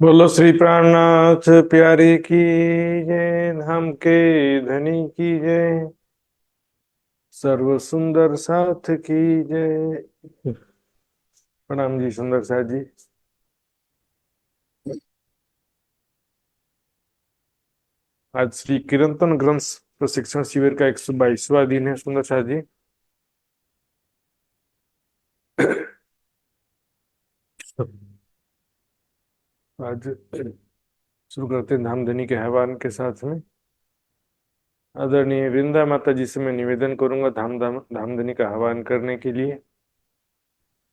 बोलो श्री प्राणनाथ प्यारे की जय। धाम के धनी की जय। सर्व सुंदर साथ की जय। प्रणाम जी सुंदर साथ जी। आज श्री कीर्तन ग्रंथ प्रशिक्षण शिविर का 122वां दिन है सुंदर साथ जी। आज शुरू करते हैं धामधनी के आह्वान के साथ में। आदरणीय वृंदा माता जी से मैं निवेदन करूंगा धामधनी का आह्वान करने के लिए।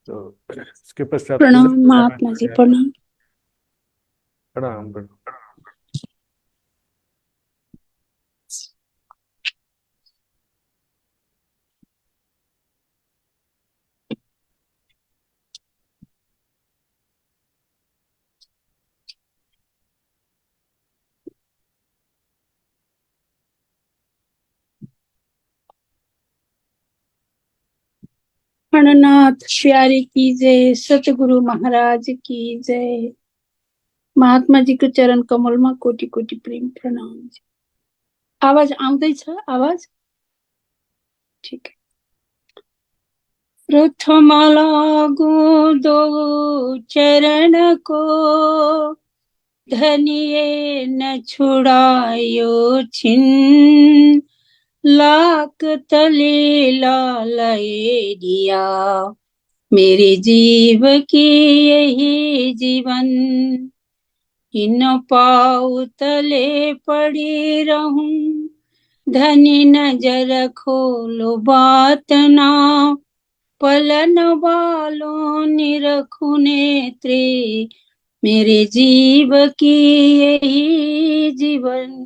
तो इसके पश्चात पूजन प्रणाम को समय महात्मा जी, देंगे। प्रणाम। प्रणाम प्रणाम। गणनाथ प्यारे की जय, सतगुरु महाराज की जय। महात्मा जी को चरण कमल में कोटि कोटि प्रेम प्रणाम जी। आवाज आउँदैछ? आवाज ठीक है। प्रथम लागू दो चरण को, धनिये न छुड़ायो छिन। लाख तले लालये दिया, मेरे जीव की यही जीवन। इन पाँव तले पड़ी रहूं, धनी नजर खोलो बात ना। पलन बालों निरखु नेत्रे, मेरे जीव की यही जीवन।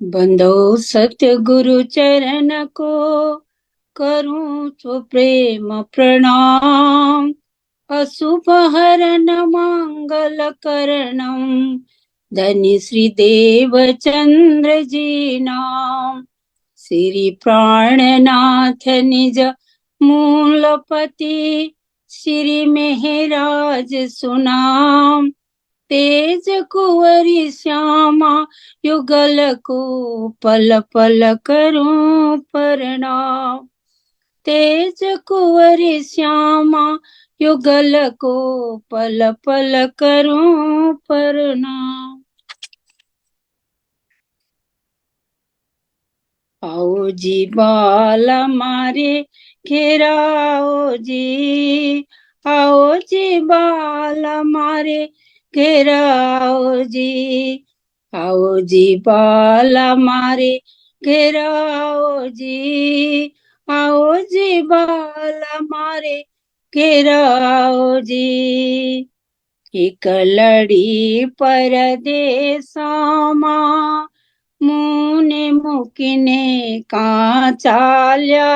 बंदो सत्य गुरु चरण को, करूं तो प्रेम प्रणाम। अशुभ हरण मंगल करणम, धन्य श्री देव चंद्र जी नाम। श्री प्राणनाथ निज मूलपति, श्री मेहराज सुनाम। तेज कुंवरी श्यामा युगल को, पल पल करूं प्रणाम। तेज कुंवरी श्यामा युगल को, पल पल करूं प्रणाम। आओ जी बाल मारे घेराओ जी, आओ जी बाल मारे घेराओ जी। आओ जी बाल मारे घेराओ जी, आओ जी बाल मारे घेराओ जी। एक लड़ी परदेसामा, मुने मुकिने का चाल्या।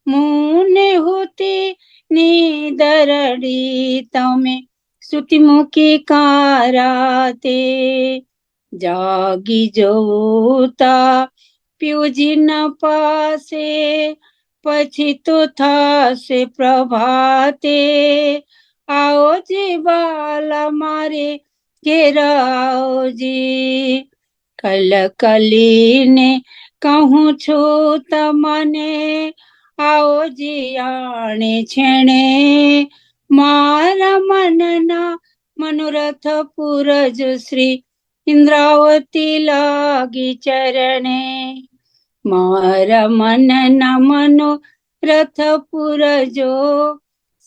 मुने होती नीदरड़ी तमे, सुति मुखी काराते। जागी जोता प्यूजी न पासे, પછી તો થાશે પ્રભાતે। आओ जी बाला मारे घेराओ जी। कल कली ने कहूँ छू तमने, आओ जी आणे छेणे। मारा मनना मनोरथ पूरज, श्री इंद्रावती लागी चरणे। मारा मनना मनोरथ पूरजो,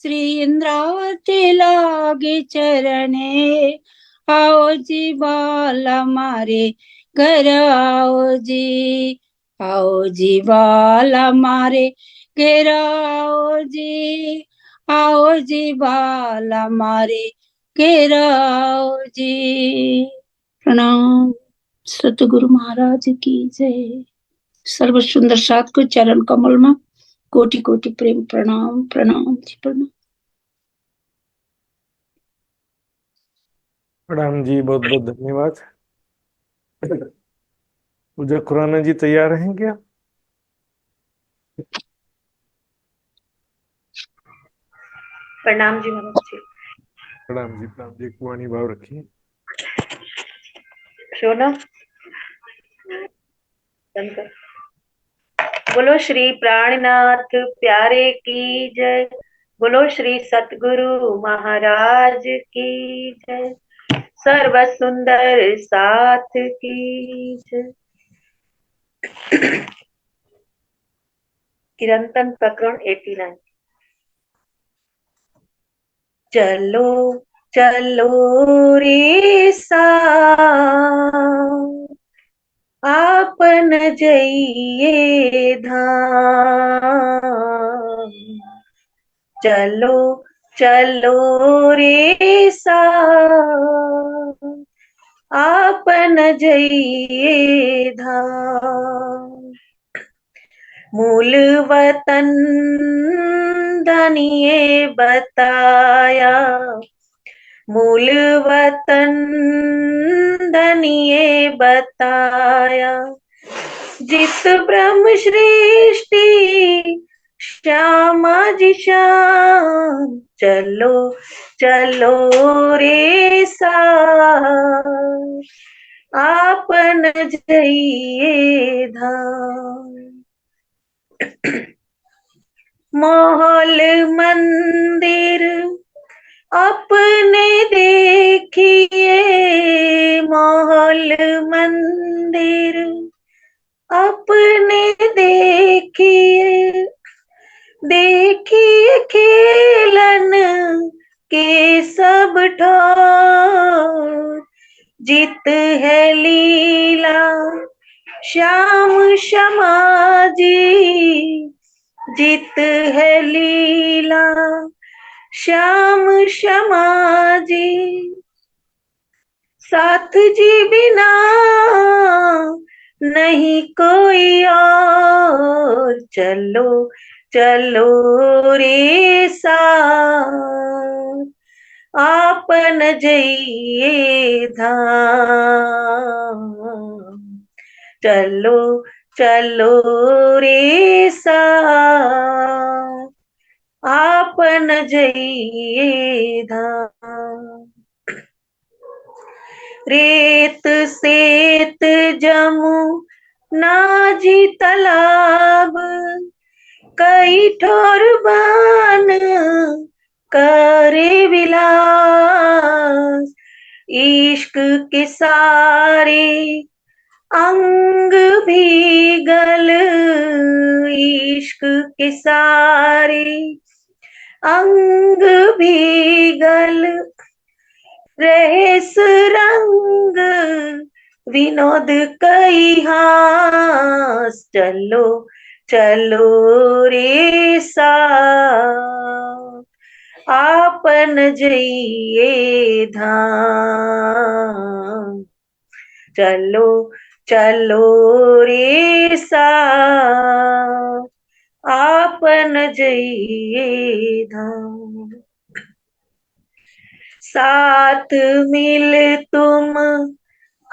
श्री इंद्रावती लागी चरणे। आओ जी बाला मारे घर आओ जी, आओ जी बाला मारे घर आओ जी। आओ जी बाला मारे घर आओ जी। प्रणाम सतगुरु महाराज की जय। सर्व सुंदर साथ को चरण कमल में कोटि कोटि प्रेम प्रणाम प्रणाम जी प्रणाम। प्रणाम जी बहुत बहुत धन्यवाद। पूजा खुराना जी तैयार हैं क्या? प्रणाम जी महाराज जी। प्रणाम जी, एक वाणी भाव रखिए। शोना शंकर। बोलो श्री प्राणनाथ प्यारे की जय। बोलो श्री सतगुरु महाराज की जय। सर्व सुंदर साथ की जय। कीर्तन प्रकरण 89। चलो चलो रे आपन जइए धाम। चलो चलो रे आपन जइए धाम। मूल वतन धनिए बताया। मूल वतन धनिए बताया। जित ब्रह्म सृष्टि श्यामा जी श्याम। चलो चलो रे आपन जइए धाम। महल मंदिर अपने देखिए। महल मंदिर अपने देखिए। देखिए खेलन के सब ठार। जित है लीला श्याम समाजी। जित है लीला श्याम समाजी। साथ जी बिना नहीं कोई और। चलो चलो रे आपन जइए धाम। चलो चलो रे आपन जइए धाम। रेत सेत जमू नाजी तालाब। कई ठोर बान करे विलास। इश्क के सारे अंग भीगल। इश्क के सारे अंग भीगल। रेस रंग विनोद कई हास। चलो चलो रे आपन जइए धाम। चलो चलो रे आपन जइए धाम। साथ मिल तुम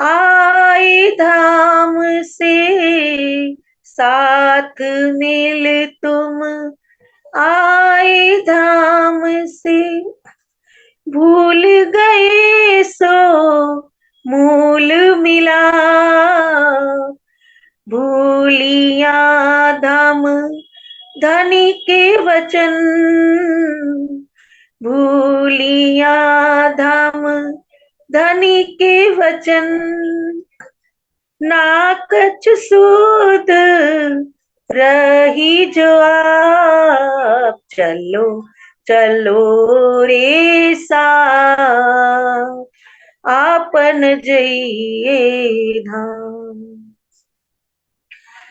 आए धाम से। साथ मिल तुम आए धाम से। भूल गए सो मूल मिला। भूलिया धाम धनी के वचन। भूलिया धाम धनी के वचन। ना कछ सूद रही जो आप। चलो चलो रे आपन जइए धाम।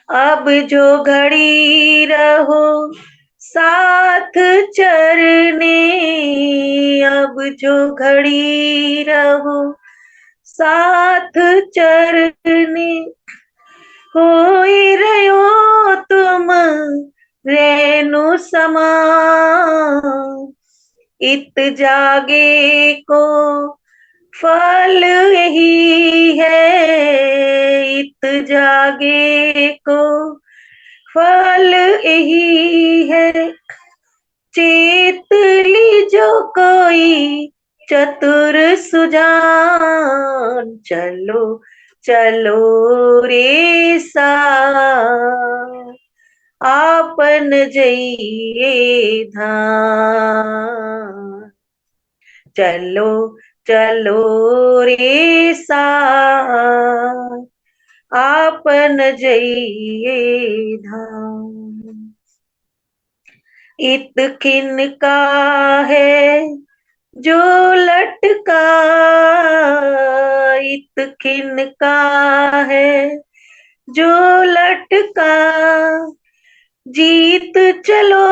अब जो घड़ी रहो साथ चरने। अब जो घड़ी रहो साथ चरने। होई रहो तुम रेणु समा। इत जागे को फल यही है। इत जागे को फल यही है। चेत ली जो कोई चतुर सुजान चलो चलो रे साथ आपन जइए धाम चलो चलो रे साथ आपन जइए धाम इत खिन का है जो लटका इत खिन का है जो लटका जीत चलो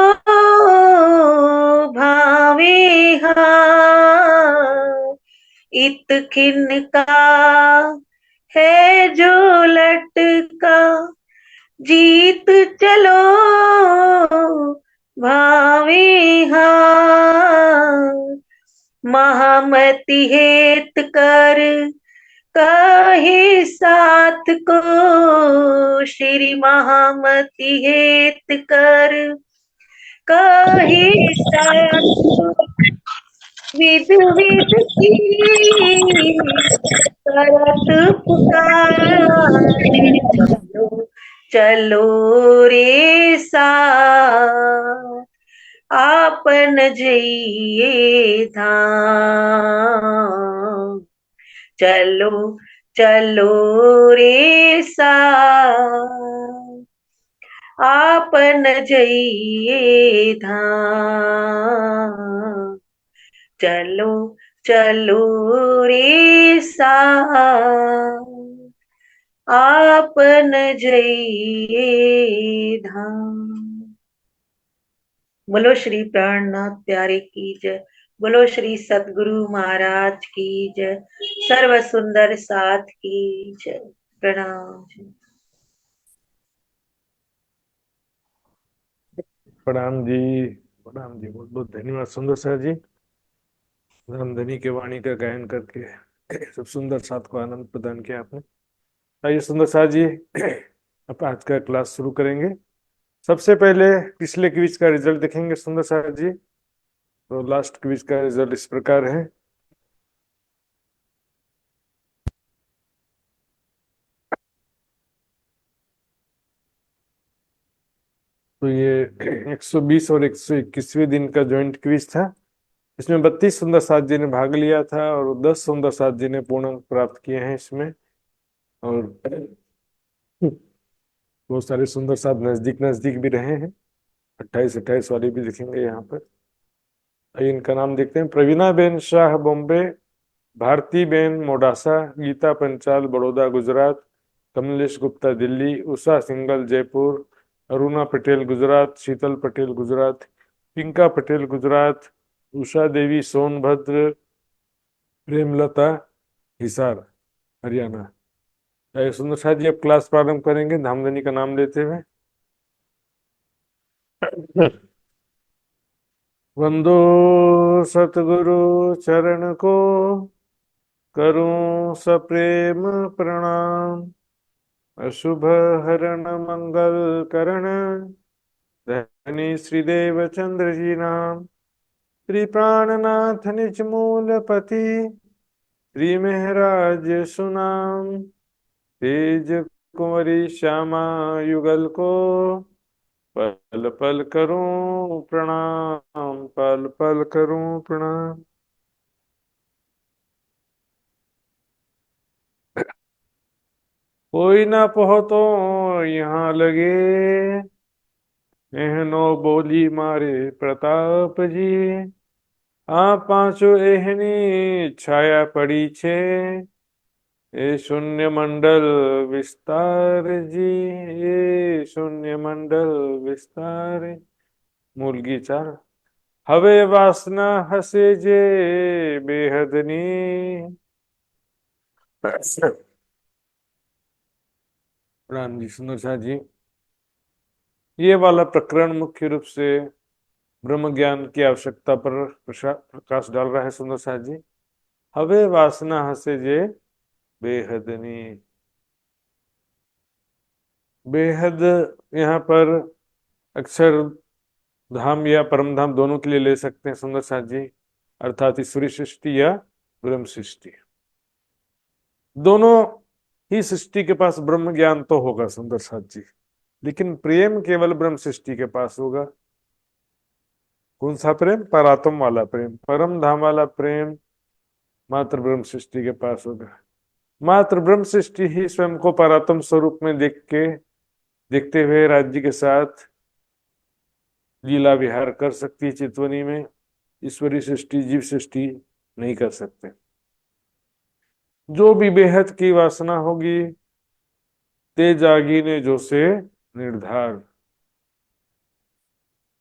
भावे हाँ इत खिन का है जो लटका जीत चलो भावे हाँ महामति हेत कर काहे साथ को श्री महामति हेत कर काहे साथ को विध विध की करत पुकार चलो चलो रे साथ आपन जइए धाम चलो चलो रे साथ आपन जइए धाम चलो चलो रे साथ आपन जइए धाम बोलो श्री प्राणनाथ प्यारे की जय बोलो श्री सतगुरु महाराज की जय सर्व सुंदर साथ की जय प्रणाम प्रणाम जी। प्रणाम जी, बहुत बहुत धन्यवाद सुंदर सर जी। रामधनी के वाणी का गायन करके सब सुंदर साथ को आनंद प्रदान किया आपने। आइए सुंदर साथ जी, अब आज का क्लास शुरू करेंगे। सबसे पहले पिछले क्विज का रिजल्ट देखेंगे सुंदर साथ जी। तो लास्ट क्विज का रिजल्ट इस प्रकार है। तो ये 120 और 121वें दिन का ज्वाइंट क्विज था। इसमें 32 सुंदर साथ जी ने भाग लिया था और 10 सुंदर साथ जी ने पूर्ण अंक प्राप्त किए हैं इसमें। और बहुत सारे सुंदर साथ नजदीक नजदीक भी रहे हैं। 28-28 वाले भी दिखेंगे यहाँ पर। आइए इनका नाम देखते हैं। प्रवीणा Ben Shah Bombay, Bharti Ben Modasa, Gita Panchal Baroda Gujarat, Kamlesh Gupta Delhi, Usha single Jaipur, Aruna Patel Gujarat, शीतल पटेल गुजरात, पिंका पटेल गुजरात, उषा देवी सोनभद्र, प्रेमलता हिसार हरियाणा। सुंदर साथ जी अब क्लास प्रारंभ करेंगे धामधनी का नाम लेते हुए। वंदो सतगुरु चरण को, करूं सप्रेम प्रणाम, अशुभ हरण मंगल करण, धनी श्रीदेव चंद्र जी नाम, श्री प्राणनाथ निज मूल पति, श्री महराज सुनाम, तेज कुंवरी श्यामा युगल को, पल पल करूं प्रणाम, पल पल करूं प्रणाम। कोई ना पहो तो यहाँ लगे, एहनो बोली मारे प्रताप जी, आ पांचो एहनी छाया पड़ी छे, ए शून्य मंडल विस्तार जी, ये शून्य मंडल विस्तार। मूल गीचार हवे वासना हसे जे बेहदनी। राम जी सुंदर शाह जी, ये वाला प्रकरण मुख्य रूप से ब्रह्म ज्ञान की आवश्यकता पर प्रकाश डाल रहा है सुंदर शाह जी। हवे वासना हसे जे बेहदनी। बेहद यहाँ पर अक्षर धाम या परम धाम दोनों के लिए ले सकते हैं सुंदर शाह जी। अर्थात ईश्वरी सृष्टि या ब्रह्म सृष्टि। दोनों ही सृष्टि के पास ब्रह्म ज्ञान तो होगा सुंदर साथ जी, लेकिन प्रेम केवल ब्रह्म सृष्टि के पास होगा। कौन सा प्रेम? परात्म वाला प्रेम, परम धाम वाला प्रेम मात्र ब्रह्म सृष्टि के पास होगा। मात्र ब्रह्म सृष्टि ही स्वयं को परात्म स्वरूप में देखते हुए राज्य के साथ लीला विहार कर सकती है चितवनी में। ईश्वरी सृष्टि, जीव सृष्टि नहीं कर सकते। जो भी बेहद की वासना होगी, ते जागी ने जो से निर्धार,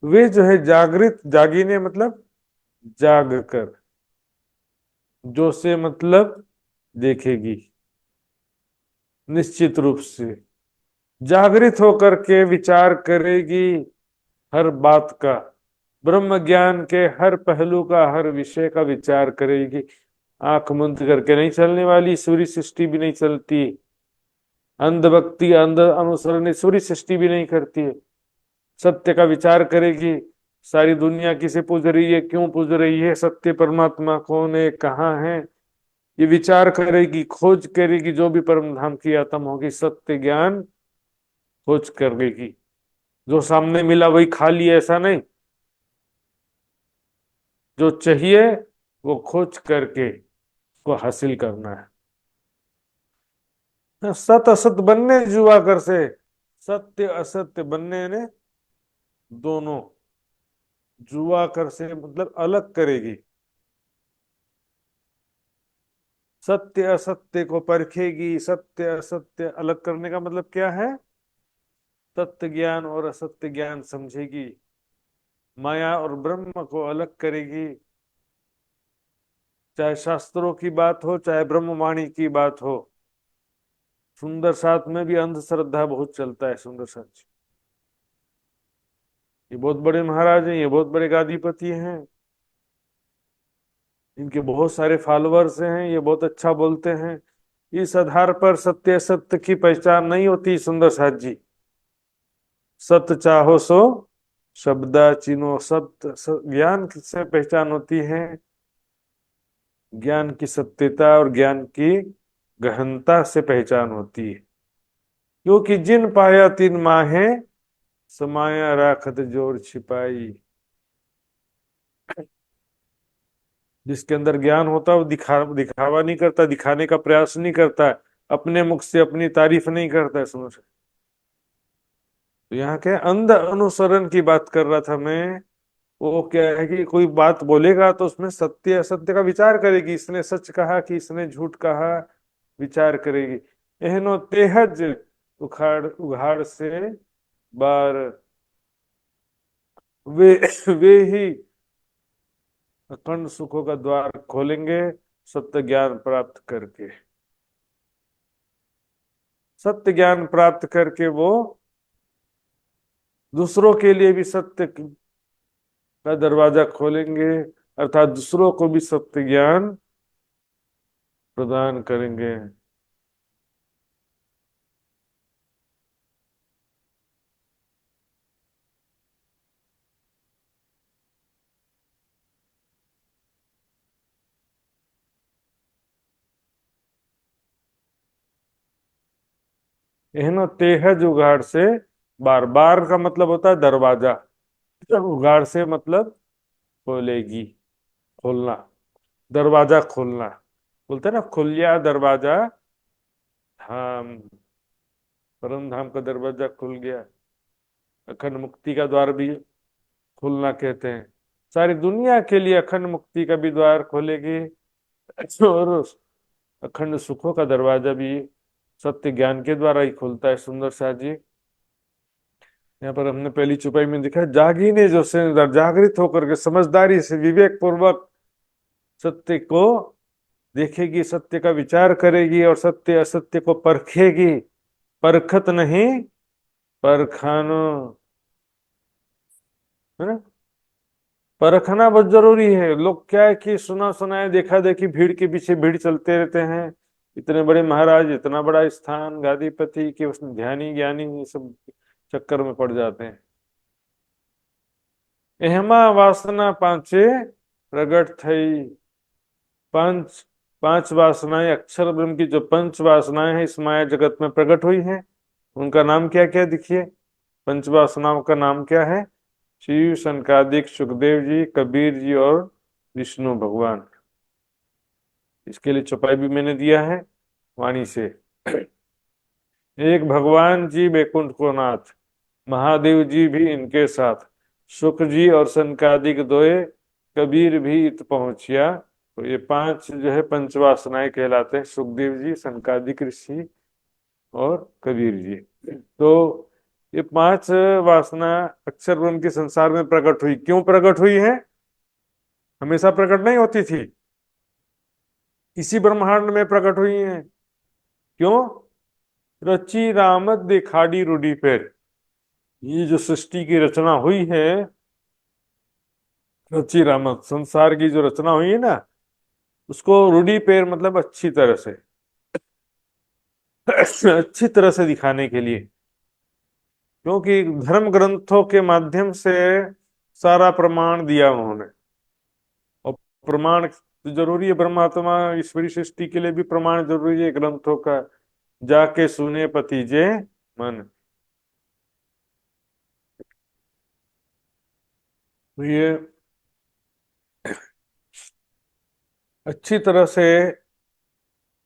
वे जो है जागृत, जागीने मतलब जाग कर, जो से मतलब देखेगी, निश्चित रूप से जागृत होकर के विचार करेगी हर बात का, ब्रह्म ज्ञान के हर पहलू का, हर विषय का विचार करेगी। आंख मुंद करके नहीं चलने वाली, सूर्य सृष्टि भी नहीं चलती, अंध भक्ति अंध अनुसरण सूर्य सृष्टि भी नहीं करती है। सत्य का विचार करेगी, सारी दुनिया किसे पूज रही है, क्यों पूज रही है, सत्य परमात्मा कौन है, कहाँ है, ये विचार करेगी, खोज करेगी। जो भी परम धाम की आत्मा होगी, सत्य ज्ञान खोज करेगी। जो सामने मिला वही खा लिया ऐसा नहीं, जो चाहिए वो खोज करके को हासिल करना है। सत असत बनने जुआ कर से, सत्य असत्य बनने ने दोनों, जुआ कर से मतलब अलग करेगी, सत्य असत्य को परखेगी। सत्य असत्य अलग करने का मतलब क्या है? सत्य ज्ञान और असत्य ज्ञान समझेगी, माया और ब्रह्म को अलग करेगी। चाहे शास्त्रों की बात हो, चाहे ब्रह्मवाणी की बात हो। सुंदर साथ में भी अंधश्रद्धा बहुत चलता है सुंदर साथ जी। ये बहुत बड़े महाराज हैं, ये बहुत बड़े गादीपति हैं, इनके बहुत सारे फॉलोअर्स हैं, ये बहुत अच्छा बोलते हैं। इस आधार पर सत्य सत्य की पहचान नहीं होती सुंदर साथ जी। सत्य चाहो सो शब्दा चिन्हो, सत्य ज्ञान से पहचान होती है, ज्ञान की सत्यता और ज्ञान की गहनता से पहचान होती है। क्योंकि जिन पाया तीन माहे, समाया राखत जोर छिपाई। जिसके अंदर ज्ञान होता है वो दिखावा नहीं करता, दिखाने का प्रयास नहीं करता है, अपने मुख से अपनी तारीफ नहीं करता है। समझ? तो यहाँ के अंध अनुसरण की बात कर रहा था मैं। वो क्या है कि कोई बात बोलेगा तो उसमें सत्य असत्य का विचार करेगी, इसने सच कहा कि इसने झूठ कहा, विचार करेगी। एहनो तेहज उखाड़ उघाड़ से बार, वे वे ही अखंड सुखों का द्वार खोलेंगे सत्य ज्ञान प्राप्त करके। सत्य ज्ञान प्राप्त करके वो दूसरों के लिए भी सत्य का दरवाजा खोलेंगे, अर्थात दूसरों को भी सत्य ज्ञान प्रदान करेंगे। एहनो तेहज उगाड़ से बार, बार का मतलब होता है दरवाजा, उगाड़ से मतलब खोलेगी, खोलना, दरवाजा खोलना। बोलते हैं ना खुलिया दरवाजा धाम, परम धाम का दरवाजा खुल गया। अखंड मुक्ति का द्वार भी खुलना कहते हैं। सारी दुनिया के लिए अखंड मुक्ति का भी द्वार खोलेगी, और अखंड सुखों का दरवाजा भी सत्य ज्ञान के द्वारा ही खुलता है। सुंदर सा जी, यहाँ पर हमने पहली चुपाई में देखा, जागीने जो से जागृत होकर के समझदारी से विवेक पूर्वक सत्य को देखेगी, सत्य का विचार करेगी और सत्य असत्य को परखेगी। परखत नहीं परखानो, है ना? परखना बहुत जरूरी है। लोग क्या है कि सुना सुनाए देखा देखी भीड़ के पीछे भीड़ चलते रहते हैं। इतने बड़े महाराज, इतना बड़ा स्थान, गादीपति के उसमें ध्यानी ज्ञानी, ये सब चक्कर में पड़ जाते हैं। एहमा वासना पांचे प्रकट थई पांच पांच वासनाएं, अक्षर ब्रह्म की जो पंच वासनाएं हैं इस माया जगत में प्रकट हुई हैं, उनका नाम क्या क्या देखिए। पंच वासनाओं का नाम क्या है? शिव, सनकादिक, सुखदेव जी, कबीर जी और विष्णु भगवान। इसके लिए चौपाई भी मैंने दिया है वाणी से। एक भगवान जी बैकुंठ को नाथ, महादेव जी भी इनके साथ, सुख जी और सनकादिक दोए, कबीर भी इत पहुंचिया। तो ये पांच जो है पंचवासनाएं कहलाते हैं, सुखदेव जी, सनकादिक ऋषि और कबीर जी। तो ये पांच वासना अक्षर ब्रह्म के संसार में प्रकट हुई। क्यों प्रकट हुई है? हमेशा प्रकट नहीं होती थी, इसी ब्रह्मांड में प्रकट हुई है। क्यों? रची रामत दिखाड़ी रूढ़ी पेर। ये जो सृष्टि की रचना हुई है, रची रामत संसार की जो रचना हुई है ना, उसको रूढ़ी पेर मतलब अच्छी तरह से अच्छी तरह से दिखाने के लिए। क्योंकि धर्म ग्रंथों के माध्यम से सारा प्रमाण दिया उन्होंने, और प्रमाण तो जरूरी है, ब्रह्मात्मा ईश्वरी सृष्टि के लिए भी प्रमाण जरूरी है ग्रंथों का। जाके सुने पतिजे मन। तो ये अच्छी तरह से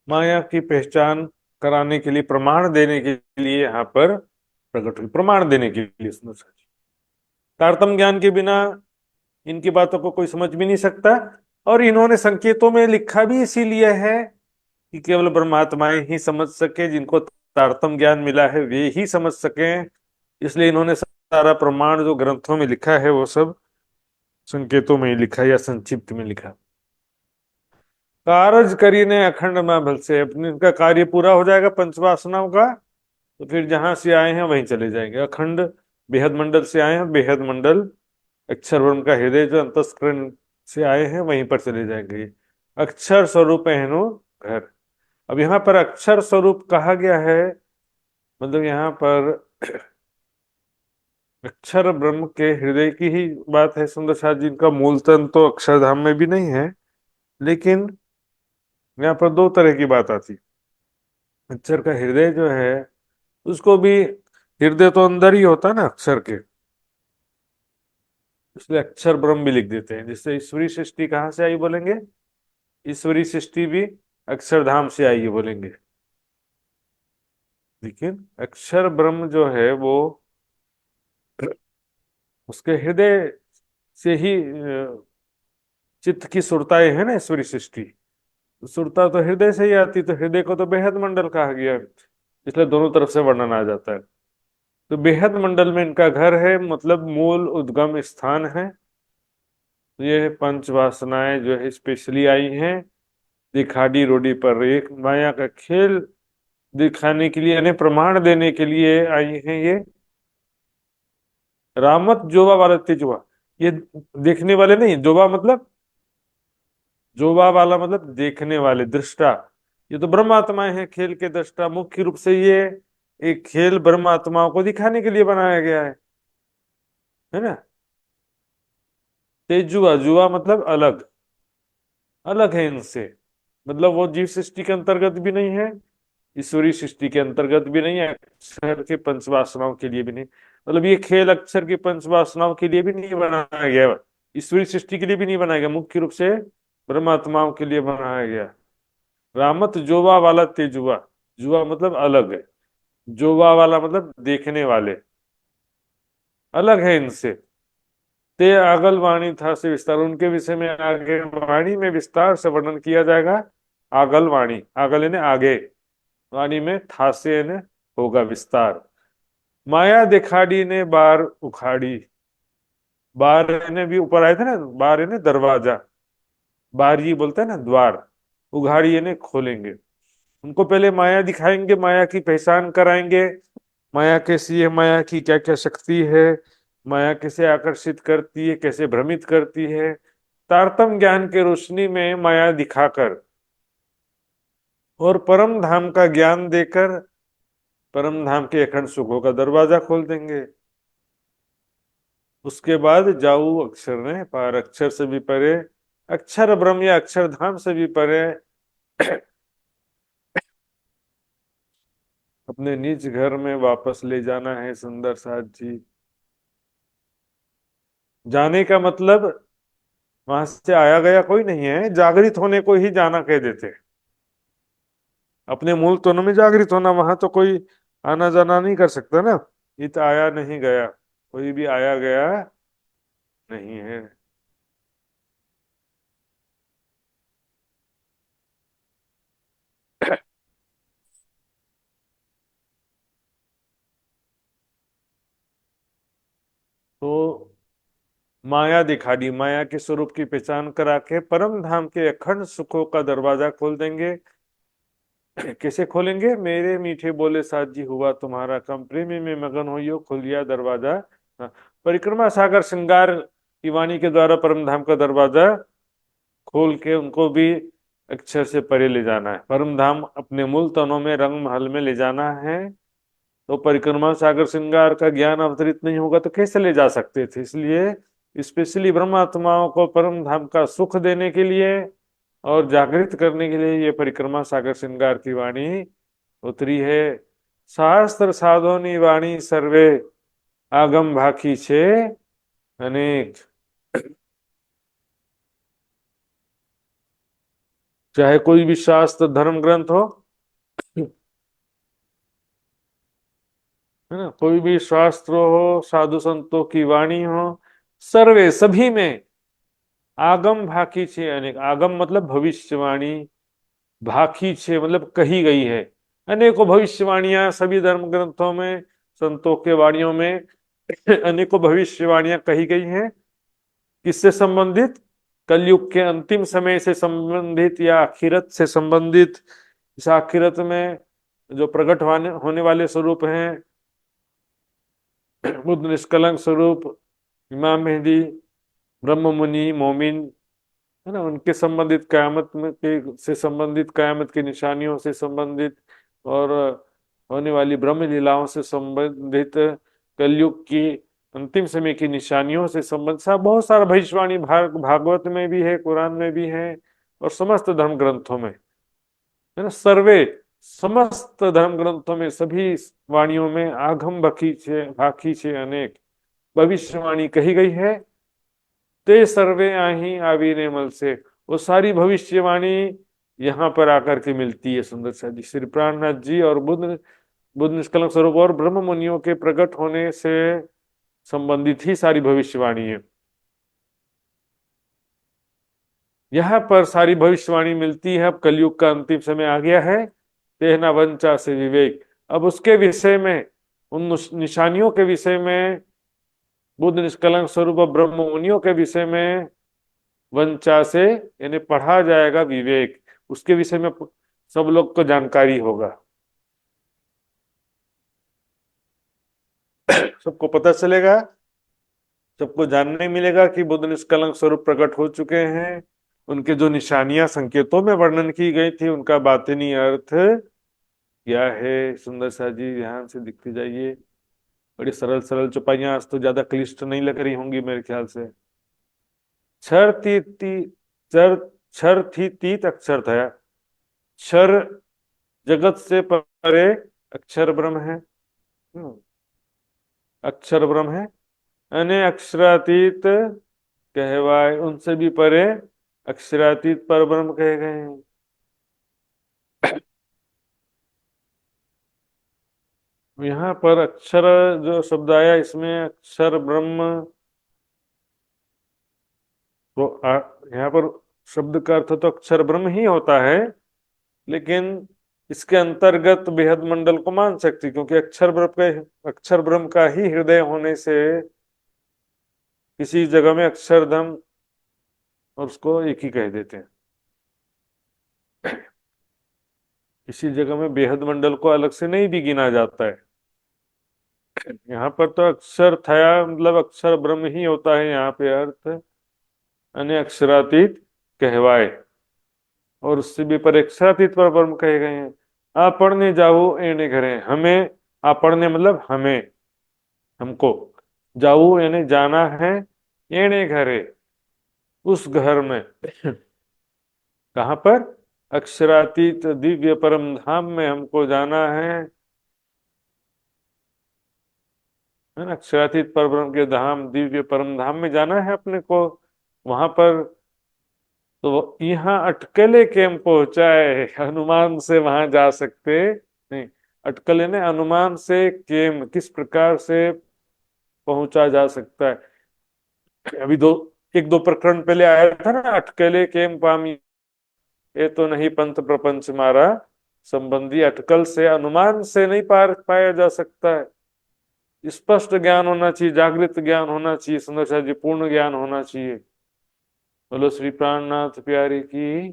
माया की पहचान कराने के लिए, प्रमाण देने के लिए यहाँ पर प्रकट हुई, प्रमाण देने के लिए। तारतम्य ज्ञान के बिना इनकी बातों को कोई समझ भी नहीं सकता, और इन्होंने संकेतों में लिखा भी इसीलिए है कि केवल परमात्माएं ही समझ सके, जिनको तारतम्य ज्ञान मिला है वे ही समझ सके। इसलिए इन्होंने सारा प्रमाण जो ग्रंथों में लिखा है वो सब संकेतों में ही लिखा या संक्षिप्त में लिखा। कारज करीने अखंड में भल से, अपने इनका कार्य पूरा हो जाएगा पंचवासनाओं का, तो फिर जहां से आए हैं वहीं चले जाएंगे। अखंड बेहद मंडल से आए हैं, बेहद मंडल अक्षर ब्रह्म का हृदय जो अंतस्करण से आए हैं वहीं पर चले जाएंगे। अक्षर स्वरूप है घर। अब यहाँ पर अक्षर स्वरूप कहा गया है, मतलब यहाँ पर अक्षर ब्रह्म के हृदय की ही बात है। सुंदर साथ जी, इनका मूल तन तो अक्षरधाम में भी नहीं है, लेकिन यहाँ पर दो तरह की बात आती। अक्षर का हृदय जो है उसको भी, हृदय तो अंदर ही होता है ना अक्षर के, इसलिए अक्षर ब्रह्म भी लिख देते हैं। जिससे ईश्वरी सृष्टि कहाँ से आई बोलेंगे? ईश्वरी सृष्टि भी अक्षरधाम से आई है बोलेंगे। लेकिन अक्षर ब्रह्म जो है वो उसके हृदय से ही चित्त की सुरताएं है ना ईश्वरी सृष्टि। सुरता तो हृदय से ही आती, तो हृदय को तो बेहद मंडल कहा गया, इसलिए दोनों तरफ से वर्णन आ जाता है। तो बेहद मंडल में इनका घर है, मतलब मूल उद्गम स्थान है। तो ये पंच वासनाएं जो है स्पेशली आई हैं दिखाड़ी रोडी पर, एक माया का खेल दिखाने के लिए, यानी प्रमाण देने के लिए आई हैं ये। रामत जोवा वाला तेजवा, ये देखने वाले नहीं, जोवा मतलब, जोवा वाला मतलब देखने वाले, दृष्टा। ये तो ब्रह्म आत्माएं हैं, खेल के दृष्टा। मुख्य रूप से ये एक खेल ब्रह्म आत्माओं को दिखाने के लिए बनाया गया है ना। तेजुआ, जुआ मतलब अलग, अलग है इनसे, मतलब वो जीव सृष्टि के अंतर्गत भी नहीं है, ईश्वरी सृष्टि के अंतर्गत भी नहीं है, अक्षर के पंचवासनाओं के लिए भी नहीं। मतलब ये खेल अक्षर की पंचवासनाओं के लिए भी नहीं बनाया गया, ईश्वरी सृष्टि के लिए भी नहीं बनाया गया, मुख्य रूप से ब्रह्मात्माओं के लिए बनाया गया। रामत जोवा वाला तेजुआ, जुआ मतलब अलग है, जोवा वाला मतलब देखने वाले, अलग है इनसे। ते आगल वाणी था से विस्तार, उनके विषय में आगे वाणी में विस्तार से वर्णन किया जाएगा। आगल वाणी, आगल यानी आगे, वाणी में था से यानी होगा विस्तार। माया दिखाड़ी ने बार उखाड़ी, बार यानी भी ऊपर आए थे ना, बार यानी दरवाजा, बार ये बोलते हैं ना द्वार, उघाड़ी यानी खोलेंगे। उनको पहले माया दिखाएंगे, माया की पहचान कराएंगे, माया कैसी है, माया की क्या क्या शक्ति है, माया कैसे आकर्षित करती है, कैसे भ्रमित करती है। तारतम्य ज्ञान के रोशनी में माया दिखाकर और परम धाम का ज्ञान देकर परम धाम के अखंड सुखों का दरवाजा खोल देंगे। उसके बाद जाऊ अक्षर ने पार, अक्षर से भी परे अक्षर ब्रह्म या अक्षरधाम से भी परे अपने निज घर में वापस ले जाना है सुंदर साथ जी। जाने का मतलब वहां से आया गया कोई नहीं है, जागृत होने को ही जाना कह देते। अपने मूल तन में जागृत होना, वहां तो कोई आना जाना नहीं कर सकता ना। इत आया नहीं गया, कोई भी आया गया नहीं है। तो माया दिखा दी, माया के स्वरूप की पहचान करा के परम धाम के अखंड सुखों का दरवाजा खोल देंगे। कैसे खोलेंगे? मेरे मीठे बोले साथ जी, हुआ तुम्हारा काम, प्रेमी में मगन होइयो, खुलिया दरवाजा। हाँ, परिक्रमा सागर श्रृंगार की वाणी के द्वारा परम धाम का दरवाजा खोल के उनको भी अक्षर से परे ले जाना है, परम धाम अपने मूल तनों में रंग महल में ले जाना है। तो परिक्रमा सागर श्रृंगार का ज्ञान अवतरित नहीं होगा तो कैसे ले जा सकते थे? इसलिए स्पेशली ब्रह्मात्माओं को परम धाम का सुख देने के लिए और जागृत करने के लिए ये परिक्रमा सागर श्रृंगार की वाणी उतरी है। शास्त्र साधोनी वाणी सर्वे, आगम भाखी छे अनेक। चाहे कोई भी शास्त्र धर्म ग्रंथ हो, है ना, कोई भी शास्त्र हो, साधु संतों की वाणी हो, सर्वे सभी में आगम भाकी छे अनेक। आगम मतलब भविष्यवाणी, भाकी छे मतलब कही गई है। अनेकों भविष्यवाणियां सभी धर्म ग्रंथों में, संतों के वाणियों में अनेकों भविष्यवाणियां कही गई हैं। किससे संबंधित? कलयुग के अंतिम समय से संबंधित या आखिरत से संबंधित। इस आखिरत में जो प्रकट होने वाले स्वरूप हैं, बुद्ध निष्कलंक स्वरूप, इमाम मेहदी, ब्रह्म मुनि, मोमिन, है ना, उनके संबंधित कयामत में के से संबंधित, कयामत की निशानियों से संबंधित और होने वाली ब्रह्म लीलाओं से संबंधित, कलयुग की अंतिम समय की निशानियों से संबंधित सा बहुत सारा भविष्यवाणी भागवत में भी है, कुरान में भी है और समस्त धर्म ग्रंथों में, है ना। सर्वे समस्त धर्म ग्रंथों में सभी वाणियों में आगम भाखी छे अनेक भविष्यवाणी कही गई है। ते सर्वे आही आवीने मल से, वो सारी भविष्यवाणी यहाँ पर आकर के मिलती है सुंदर सा जी। श्री प्राणनाथ जी और बुद्ध निष्कलंक स्वरूप और ब्रह्म मुनियों के प्रकट होने से संबंधित ही सारी भविष्यवाणी है। यहाँ पर सारी भविष्यवाणी मिलती है। अब कलयुग का अंतिम समय आ गया है, तेहना वंचा से विवेक। अब उसके विषय में, उन निशानियों के विषय में, बुद्ध निष्कलंक स्वरूप और ब्रह्म मुनियों के विषय में वंचा से यानी पढ़ा जाएगा विवेक। उसके विषय में सब लोग को जानकारी होगा, सबको पता चलेगा, सबको जानने मिलेगा कि बुद्ध निष्कलंक स्वरूप प्रकट हो चुके हैं। उनके जो निशानियां संकेतों में वर्णन की गई थी, उनका बातिनी अर्थ क्या है? सुंदर सा जी ध्यान से दिखती जाइए। बड़ी सरल सरल चौपाइयां, आज तो ज्यादा क्लिष्ट नहीं लग रही होंगी मेरे ख्याल से। क्षर ती ती चर क्षर थी तीत अक्षर था। क्षर जगत से परे अक्षर ब्रह्म है। अक्षर ब्रह्म है, अने अक्षरातीत कहवाए, उनसे भी परे अक्षरातीत पर ब्रह्म कहे गए हैं। यहाँ पर अक्षर जो शब्द आया, इसमें अक्षर ब्रह्म तो यहाँ पर शब्द का अर्थ तो अक्षर ब्रह्म ही होता है, लेकिन इसके अंतर्गत बेहद मंडल को मान सकती, क्योंकि अक्षर ब्रह्म का ही हृदय होने से किसी जगह में अक्षरधाम और उसको एक ही कह देते हैं। किसी जगह में बेहद मंडल को अलग से नहीं भी गिना जाता है। यहाँ पर तो अक्षर थया मतलब अक्षर ब्रह्म ही होता है यहाँ पे अर्थ, अन्य अक्षरातीत कहवाए, और उससे भी पर अक्षरातीत पर ब्रह्म कहे गए हैं। आप पढ़ने जाओ एने घरे, हमें, आप पढ़ने मतलब हमें, हमको, जाओ यानी जाना है, एने घरे उस घर में कहाँ पर? अक्षरातीत दिव्य परम धाम में हमको जाना है ना। अक्षरातीत परब्रह्म के धाम, दिव्य परम धाम में जाना है अपने को। वहां पर तो यहाँ अटकले केम पहुंचाए, हनुमान से वहां जा सकते नहीं। अटकले ने अनुमान से केम किस प्रकार से पहुंचा जा सकता है। अभी एक दो प्रकरण पहले आया था ना, अटकले केम पामी, ये तो नहीं पंथ प्रपंच मारा संबंधी। अटकल से, अनुमान से नहीं पार पाया जा सकता है। स्पष्ट ज्ञान होना चाहिए, जागृत ज्ञान होना चाहिए, सुंदर जी पूर्ण ज्ञान होना चाहिए। बोलो श्री प्राणनाथ प्यारे की।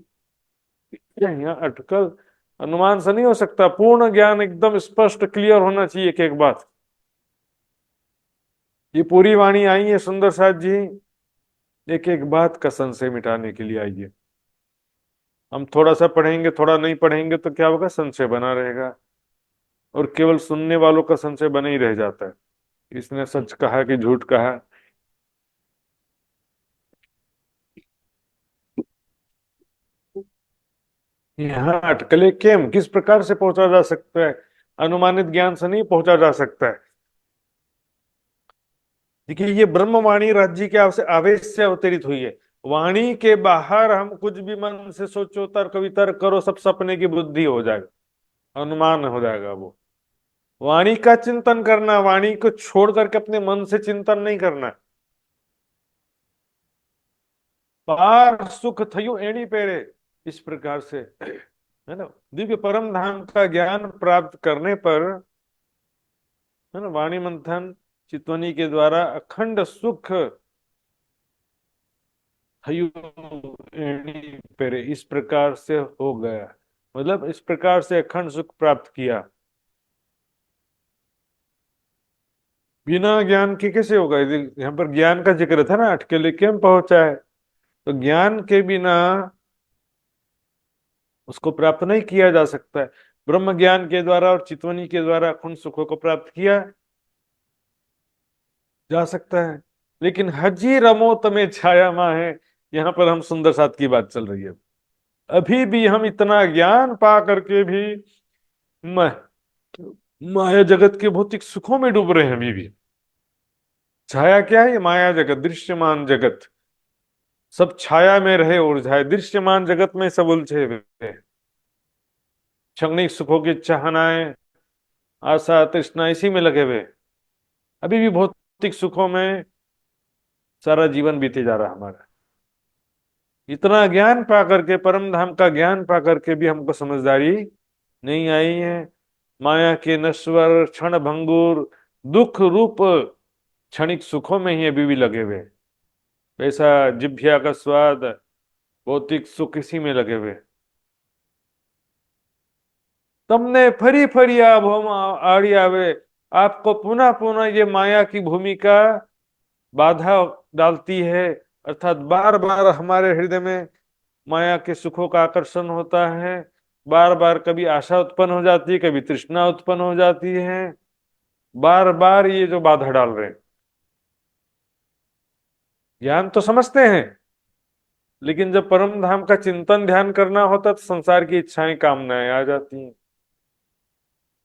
यहाँ अटकल अनुमान से नहीं हो सकता, पूर्ण ज्ञान एकदम स्पष्ट क्लियर होना चाहिए एक एक बात। ये पूरी वाणी आई है सुंदर साथ जी, एक एक बात का संशय मिटाने के लिए आई है। हम थोड़ा सा पढ़ेंगे, थोड़ा नहीं पढ़ेंगे तो क्या होगा? संशय बना रहेगा, और केवल सुनने वालों का संशय बना ही रह जाता है, इसने सच कहा कि झूठ कहा। यहाँ अटकले केम किस प्रकार से पहुंचा जा सकता है? अनुमानित ज्ञान से नहीं पहुंचा जा सकता है। देखिए, ये ब्रह्मवाणी राज्य के आवेश से अवतरित हुई है। वाणी के बाहर हम कुछ भी मन से सोचो, तर्क वितर्क करो, सब सपने की बुद्धि हो जाएगा, अनुमान हो जाएगा वो। वाणी का चिंतन करना, वाणी को छोड़ करके अपने मन से चिंतन नहीं करना। पार सुख थयु एणी पेरे, इस प्रकार से है ना। दिव्य परम धाम का ज्ञान प्राप्त करने पर, है ना, वाणी मंथन चितवनी के द्वारा अखंड सुख थयु एणी पेरे, इस प्रकार से हो गया। मतलब इस प्रकार से अखंड सुख प्राप्त किया। बिना ज्ञान के कैसे होगा? यहाँ पर ज्ञान का जिक्र था ना, अटकेले केम पहुंचा है, तो ज्ञान के बिना उसको प्राप्त नहीं किया जा सकता है। ब्रह्म ज्ञान के द्वारा और चितवनी के द्वारा अखंड सुखों को प्राप्त किया जा सकता है। लेकिन हजी रमो तमे छाया माँ है, यहाँ पर हम सुंदर साथ की बात चल रही है। अभी भी हम इतना ज्ञान पा करके भी मा, माया जगत के भौतिक सुखों में डूब रहे हैं अभी भी। छाया क्या है? ये माया जगत, दृश्यमान जगत, सब छाया में रहे उलझाए। दृश्यमान जगत में सब उलझे हुए हैं। क्षणिक सुखों की चाहनाएं, आशा तृष्णा इसी में लगे हुए। अभी भी भौतिक सुखों में सारा जीवन बीते जा रहा हमारा। इतना ज्ञान पा करके, परम धाम का ज्ञान पा करके भी हमको समझदारी नहीं आई है। माया के नश्वर क्षण भंगुर दुख रूप क्षणिक सुखों में ही अभी भी लगे हुए। वैसा जिभ्या का स्वाद, भौतिक सुख इसी में लगे हुए। तमने फरी फरी आभोम आड़ी आवे, आपको पुनः पुनः ये माया की भूमिका बाधा डालती है। अर्थात बार बार हमारे हृदय में माया के सुखों का आकर्षण होता है। बार बार कभी आशा उत्पन्न हो जाती है, कभी तृष्णा उत्पन्न हो जाती है। बार बार ये जो बाधा डाल रहे हैं। ज्ञान तो समझते हैं, लेकिन जब परम धाम का चिंतन ध्यान करना होता तो संसार की इच्छाएं कामनाएं आ जाती हैं।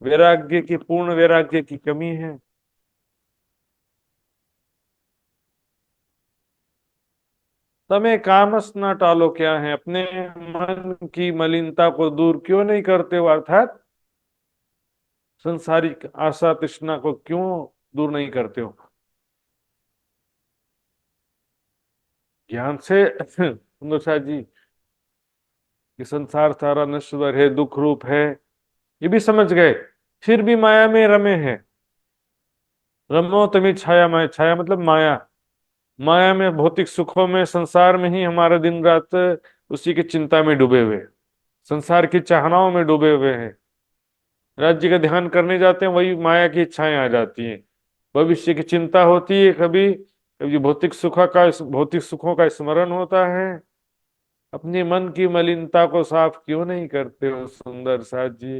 वैराग्य की, पूर्ण वैराग्य की कमी है। तमे कामस ना टालो, क्या है? अपने मन की मलिनता को दूर क्यों नहीं करते हो? अर्थात संसारिक आशा तृष्णा को क्यों दूर नहीं करते हो? ज्ञान से सुंदर साथ जी, कि संसार सारा नश्वर है, दुख रूप है, ये भी समझ गए। फिर भी माया में रमे हैं। रमो तमी छाया माया, छाया मतलब माया। माया में, भौतिक सुखों में, संसार में ही हमारा दिन रात उसी की चिंता में डूबे हुए, संसार की चाहनाओं में डूबे हुए हैं। राज्य का ध्यान करने जाते हैं, वही माया की इच्छाएं आ जाती हैं। भविष्य की चिंता होती है, कभी कभी भौतिक सुखों का स्मरण होता है। अपने मन की मलिनता को साफ क्यों नहीं करते हो सुंदर साथ जी?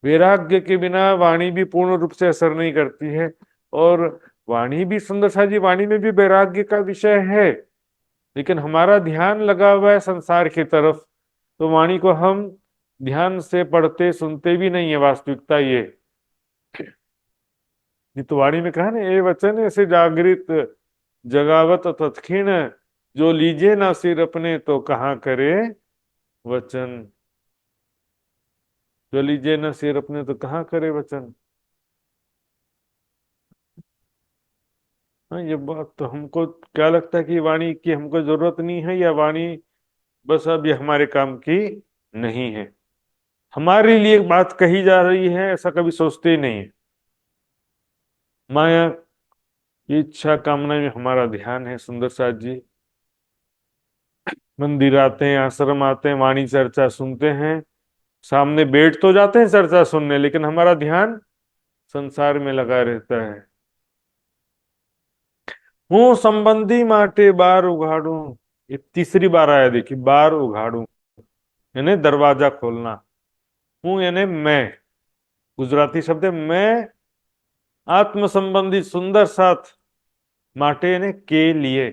वैराग्य के बिना वाणी भी पूर्ण रूप से असर नहीं करती है। और वाणी भी सुंदर सा जी, वाणी में भी वैराग्य का विषय है, लेकिन हमारा ध्यान लगा हुआ है संसार की तरफ, तो वाणी को हम ध्यान से पढ़ते सुनते भी नहीं है, वास्तविकता ये। ये तो वाणी में कहा ना, ये वचन ऐसे जागृत जगावत तत्क्षण, जो लीजे ना सिर अपने तो कहाँ करे वचन। जो लीजे ना सिर अपने तो कहाँ करे वचन। हाँ, ये बात तो हमको क्या लगता है कि वाणी की हमको जरूरत नहीं है, या वाणी बस अब ये हमारे काम की नहीं है, हमारे लिए बात कही जा रही है, ऐसा कभी सोचते ही नहीं है। माया की इच्छा कामना में हमारा ध्यान है। सुंदर साथ जी मंदिर आते हैं, आश्रम आते हैं, वाणी चर्चा सुनते हैं, सामने बैठ तो जाते हैं चर्चा सुनने, लेकिन हमारा ध्यान संसार में लगा रहता है। हूँ संबंधी माटे बार उघाड़ू, ये तीसरी बार आया, देखिए, बार उघाड़ू यानी दरवाजा खोलना। हूँ यानी मैं, गुजराती शब्द है मैं, आत्म संबंधी सुंदर साथ, माटे यानी के लिए,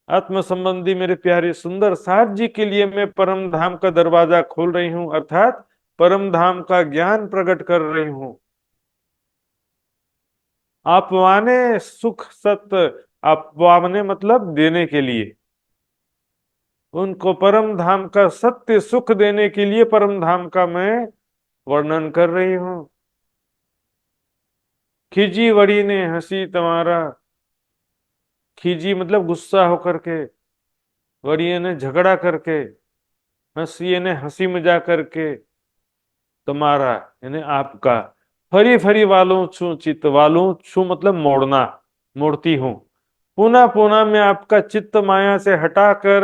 आत्म संबंधी मेरे प्यारे सुंदर साथ जी के लिए मैं परम धाम का दरवाजा खोल रही हूं, अर्थात परम धाम का ज्ञान प्रकट कर रही हूं। आपवाने सुख सत्य, आपवाने मतलब देने के लिए, उनको परम धाम का सत्य सुख देने के लिए परम धाम का मैं वर्णन कर रही हूं। खिजी वड़ी ने हंसी तुम्हारा, खिजी मतलब गुस्सा होकर के, वड़ी ने झगड़ा करके, हंसी ने हंसी मजाक करके, तुम्हारा यानी आपका, फरी फरी वालों छू चित्त, वालों छू मतलब मोड़ना, मोड़ती हूं। पुनः पुनः मैं आपका चित्त माया से हटाकर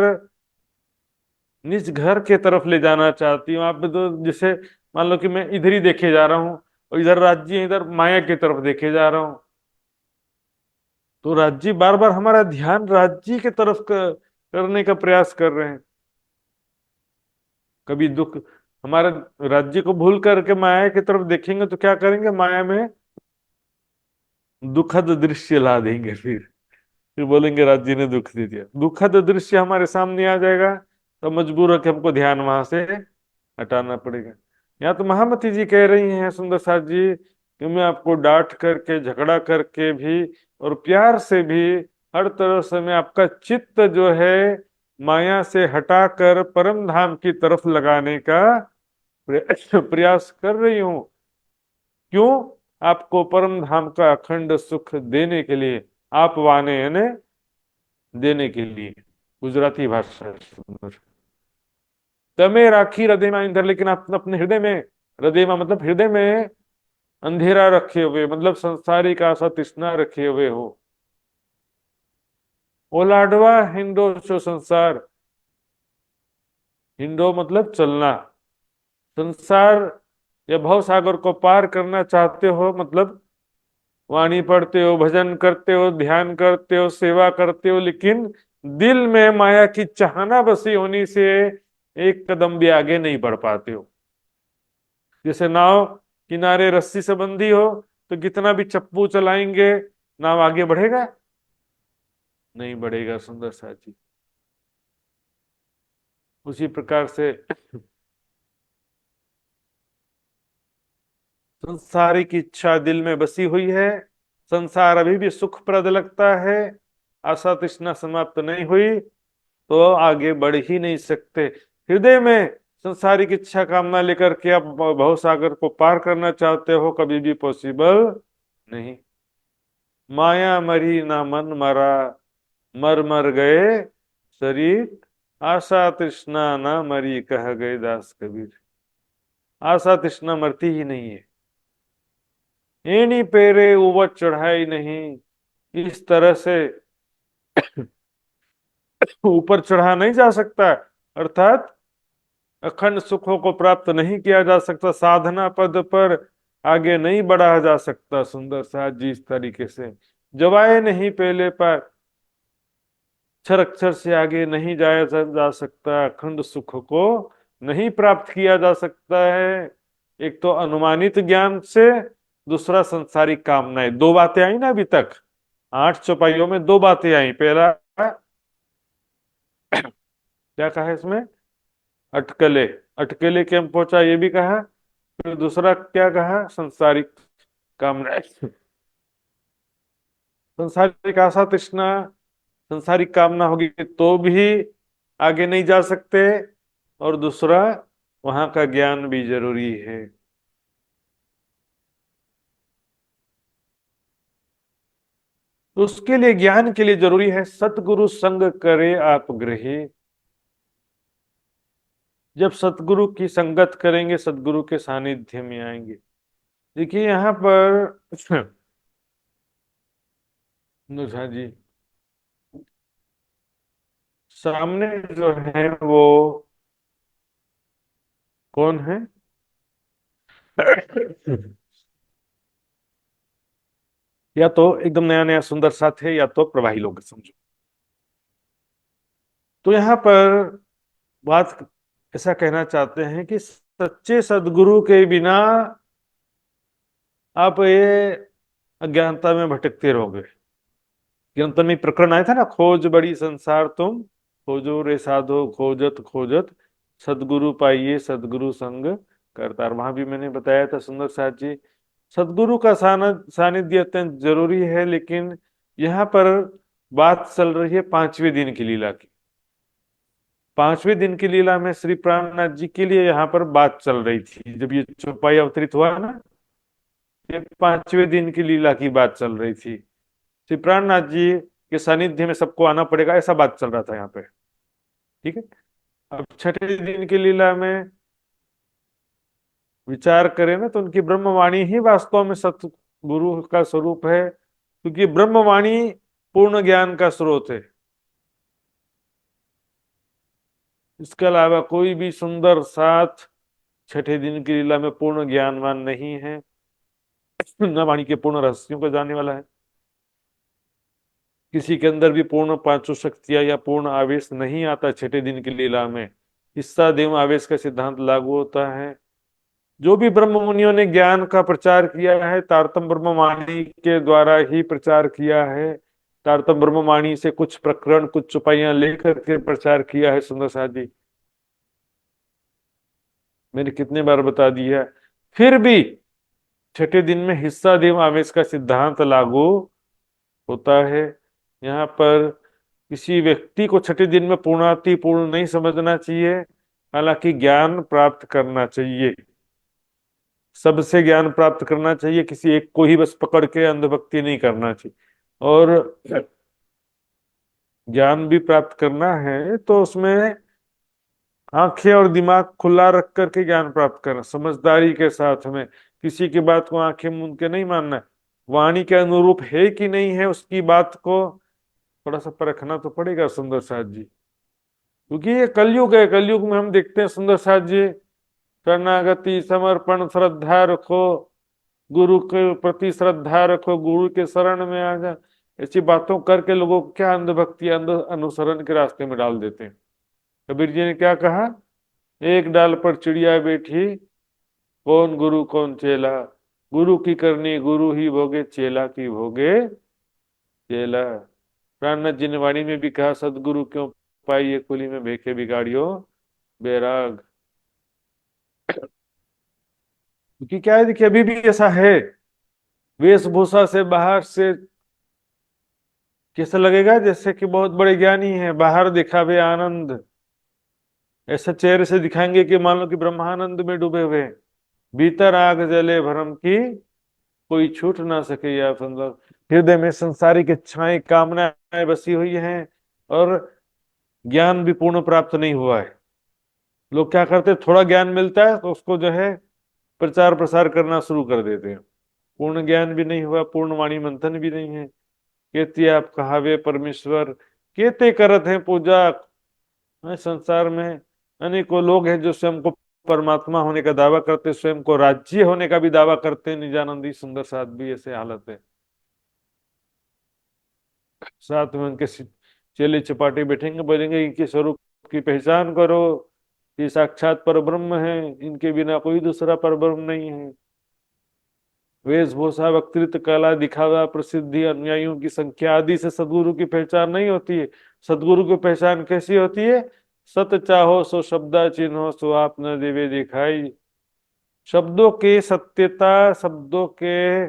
निज घर के तरफ ले जाना चाहती हूँ। आप तो जैसे मान लो कि मैं इधर ही देखे जा रहा हूँ, और इधर राज्य इधर माया की तरफ देखे जा रहा हूँ, तो राज्य बार बार हमारा ध्यान राज्य की तरफ करने का प्रयास कर रहे हैं। कभी दुख, हमारे राज्य को भूल करके माया की तरफ देखेंगे तो क्या करेंगे, माया में दुखद दृश्य ला देंगे। फिर बोलेंगे राज्य ने दुख दे दिया, दुखद दृश्य हमारे सामने आ जाएगा, तो मजबूर है कि हमको ध्यान वहां से हटाना पड़ेगा। यहाँ तो महामती जी कह रही हैं सुंदर साथ जी कि मैं आपको डांट करके, झगड़ा करके भी और प्यार से भी, हर तरह से मैं आपका चित्त जो है माया से हटाकर परम धाम की तरफ लगाने का प्रयास कर रही हूं। क्यों? आपको परम धाम का अखंड सुख देने के लिए, आप वाने यानी देने के लिए। गुजराती भाषा है सुंदर। तमे राखी हृदय में इंदर, लेकिन आप अपने हृदय में, हृदय में मतलब हृदय में अंधेरा रखे हुए, मतलब संसारिक आशा तृष्णा रखे हुए हो। ओलाडवा हिंडो छो संसार, हिंडो मतलब चलना, संसार या भव सागर को पार करना चाहते हो, मतलब वाणी पढ़ते हो, भजन करते हो, ध्यान करते हो, सेवा करते हो, लेकिन दिल में माया की चाहना बसी होने से एक कदम भी आगे नहीं बढ़ पाते हो। जैसे नाव किनारे रस्सी से बंधी हो, तो कितना भी चप्पू चलाएंगे नाव आगे बढ़ेगा नहीं बढ़ेगा। सुंदर साथी, उसी प्रकार से संसारिक इच्छा दिल में बसी हुई है, संसार अभी भी सुखप्रद लगता है, आशा तृष्णा समाप्त नहीं हुई, तो आगे बढ़ ही नहीं सकते। हृदय में संसारिक इच्छा कामना लेकर के आप भवसागर को पार करना चाहते हो, कभी भी पॉसिबल नहीं। माया मरी ना मन मरा, मर मर गए शरीर, आशा तृष्णा ना मरी कह गए दास कबीर। आशा तृष्णा मरती ही नहीं है। एनी पेरे ऊपर चढ़ाई नहीं, इस तरह से ऊपर चढ़ा नहीं जा सकता, अर्थात अखंड सुखों को प्राप्त नहीं किया जा सकता, साधना पद पर आगे नहीं बढ़ा जा सकता। सुंदर साथ जी इस तरीके से जवाए नहीं पहले पर, अक्षर अक्षर से आगे नहीं जाया जा सकता, अखंड सुख को नहीं प्राप्त किया जा सकता है। एक तो अनुमानित ज्ञान से, दूसरा संसारिक कामनाएं, दो बातें आई ना अभी तक, 8 चौपाइयों में 2 बातें आई। पहला क्या कहा इसमें? अटकले, अटकले के हम पहुंचा, ये भी कहा। फिर दूसरा क्या कहा? संसारिक कामना, संसारिक आशा तृष्णा, संसारिक कामना होगी तो भी आगे नहीं जा सकते। और दूसरा, वहां का ज्ञान भी जरूरी है। तो उसके लिए, ज्ञान के लिए जरूरी है सतगुरु संग करे आप गृही। जब सतगुरु की संगत करेंगे, सतगुरु के सानिध्य में आएंगे। देखिए यहां पर नुजा जी, सामने जो है वो कौन है? या तो एकदम नया नया सुंदर साथ है, या तो प्रवाही लोग, समझो। तो यहाँ पर बात ऐसा कहना चाहते हैं कि सच्चे सदगुरु के बिना आप ये अज्ञानता में भटकते रहोगे। कीर्तन में प्रकरण आया था ना, खोज बड़ी संसार तुम, खोजो रे साधो खोजत खोजत, सदगुरु पाइये सदगुरु संग करतार। वहां भी मैंने बताया था सुंदर साथ जी, सदगुरु का सानिध्य अत्यंत जरूरी है। लेकिन यहाँ पर बात चल रही है 5वें दिन की लीला की। 5वें दिन की लीला में श्री प्राणनाथ जी के लिए यहाँ पर बात चल रही थी। जब ये चौपाई अवतरित हुआ ना, ये 5वें दिन की लीला की बात चल रही थी। श्री प्राणनाथ जी के सानिध्य में सबको आना पड़ेगा, ऐसा बात चल रहा था यहाँ पे। ठीक है। अब 6ठे दिन की लीला में विचार करें ना, तो उनकी ब्रह्मवाणी ही वास्तव में सतगुरु का स्वरूप है, क्योंकि ब्रह्मवाणी पूर्ण ज्ञान का स्रोत है। इसके अलावा कोई भी सुंदर साथ 6ठे दिन की लीला में पूर्ण ज्ञानवान नहीं है, न वाणी के पूर्ण रहस्यों को जानने वाला है। किसी के अंदर भी पूर्ण पांचों शक्तियां या पूर्ण आवेश नहीं आता 6ठे दिन की लीला में। हिस्सा देव आवेश का सिद्धांत लागू होता है। जो भी ब्रह्म मुनियों ने ज्ञान का प्रचार किया है, तारतम ब्रह्मवाणी के द्वारा ही प्रचार किया है। तारतम ब्रह्मवाणी से कुछ प्रकरण, कुछ चौपाइयां लेकर के प्रचार किया है। सुंदर साथ जी, मैंने कितने बार बता दिया। फिर भी 6ठे दिन में हिस्सा देव आवेश का सिद्धांत लागू होता है। यहाँ पर किसी व्यक्ति को 6ठे दिन में पूर्णाति पूर्ण नहीं समझना चाहिए, हालांकि ज्ञान प्राप्त करना चाहिए। सबसे ज्ञान प्राप्त करना चाहिए, किसी एक को ही बस पकड़ के अंधभक्ति नहीं करना चाहिए। और ज्ञान भी प्राप्त करना है तो उसमें आंखें और दिमाग खुला रख करके ज्ञान प्राप्त करना, समझदारी के साथ में। किसी की बात को आंखें मूंद के नहीं मानना है। वाणी के अनुरूप है कि नहीं है, उसकी बात को थोड़ा सा परखना तो पड़ेगा सुंदर साथ जी। क्योंकि ये कलयुग है, कलयुग में हम देखते हैं सुंदर साथ जी, शरणागति समर्पण श्रद्धा रखो, गुरु के प्रति श्रद्धा रखो, गुरु के शरण में आ जा, ऐसी बातों करके लोगों को क्या अंधभक्ति, अंध अनुसरण के रास्ते में डाल देते हैं। कबीर जी ने क्या कहा? एक डाल पर चिड़िया बैठी, कौन गुरु कौन चेला, गुरु की करनी गुरु ही भोगे, चेला की भोगे चेला। प्राणनाथ जी ने वाणी में भी कहा, सदगुरु क्यों पाइये कुली में भेखे बिगाड़ियो बैराग। क्योंकि क्या है, देखिए अभी भी ऐसा है, वेशभूषा से बाहर से कैसा लगेगा जैसे कि बहुत बड़े ज्ञानी है, बाहर दिखावे आनंद, ऐसा चेहरे से दिखाएंगे कि मान लो कि ब्रह्मानंद में डूबे हुए, भीतर आग जले भरम की कोई छूट ना सके या सुंदर। हृदय में संसारिक इच्छाएं कामनाएं बसी हुई हैं, और ज्ञान भी पूर्ण प्राप्त नहीं हुआ है। लोग क्या करते हैं, थोड़ा ज्ञान मिलता है तो उसको जो है प्रचार प्रसार करना शुरू कर देते हैं। पूर्ण ज्ञान भी नहीं हुआ, पूर्ण वाणी मंथन भी नहीं है। केते आप कहावे परमेश्वर, केते करत हैं पूजा। संसार में अनेकों लोग हैं जो स्वयं को परमात्मा होने का दावा करते, स्वयं को राज्य होने का भी दावा करते हैं। निजानंदी सुंदर साथ भी ऐसे हालत है। साथ में उनके चेले चपाटे बैठेंगे, बोलेंगे इनके स्वरूप की पहचान करो, ये साक्षात पर ब्रह्म है, इनके बिना कोई दूसरा पर ब्रह्म नहीं है। वेशभूषा, वक्तृत्व, कला, दिखावा, प्रसिद्धि, अनुयायियों की संख्या आदि से सदगुरु की पहचान नहीं होती है। सदगुरु की पहचान कैसी होती है? सत चाहो सो शब्दा चिन्हो, सो आप न देवे दिखाई। शब्दों की सत्यता, शब्दों के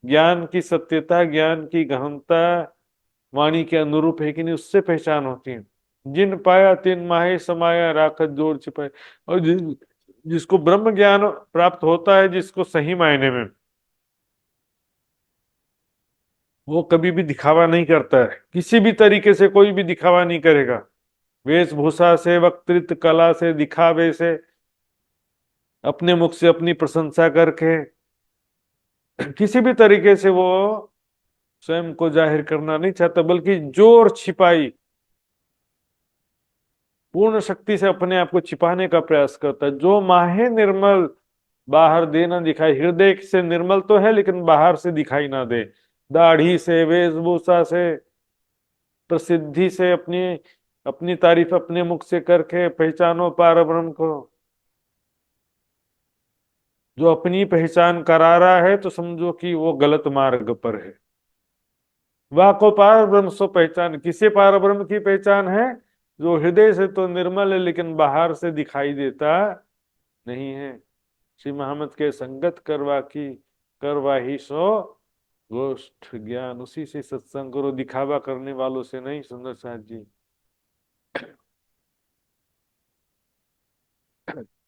ज्ञान की सत्यता, ज्ञान की गहनता वाणी के अनुरूप है कि नहीं, उससे पहचान होती है। जिन पाया तिन माहे समाया, राखत जोड़ छिपाए। और जिसको ब्रह्म ज्ञान प्राप्त होता है, जिसको सही मायने में, वो कभी भी दिखावा नहीं करता है, किसी भी तरीके से कोई भी दिखावा नहीं करेगा। वेशभूषा से, वक्तृत्व कला से, दिखावे से, अपने मुख से अपनी प्रशंसा करके किसी भी तरीके से वो स्वयं को जाहिर करना नहीं चाहता, बल्कि जोर छिपाई, पूर्ण शक्ति से अपने आप को छिपाने का प्रयास करता है। जो माहे निर्मल, बाहर दे ना दिखाई, हृदय से निर्मल तो है लेकिन बाहर से दिखाई ना दे। दाढ़ी से, वेशभूषा से, प्रसिद्धि से, अपनी अपनी तारीफ अपने मुख से करके पहचानो पार ब्रह्म को। जो अपनी पहचान करा रहा है तो समझो कि वो गलत मार्ग पर है। वाह को पार ब्रह्म सो पहचान, किसे पार ब्रह्म की पहचान है? जो हृदय से तो निर्मल है लेकिन बाहर से दिखाई देता नहीं है। श्री महामत के संगत करवा की, करवा ही सो गोष्ठ ज्ञान। उसी से सत्संग करो, दिखावा करने वालों से नहीं। सुंदर साथ जी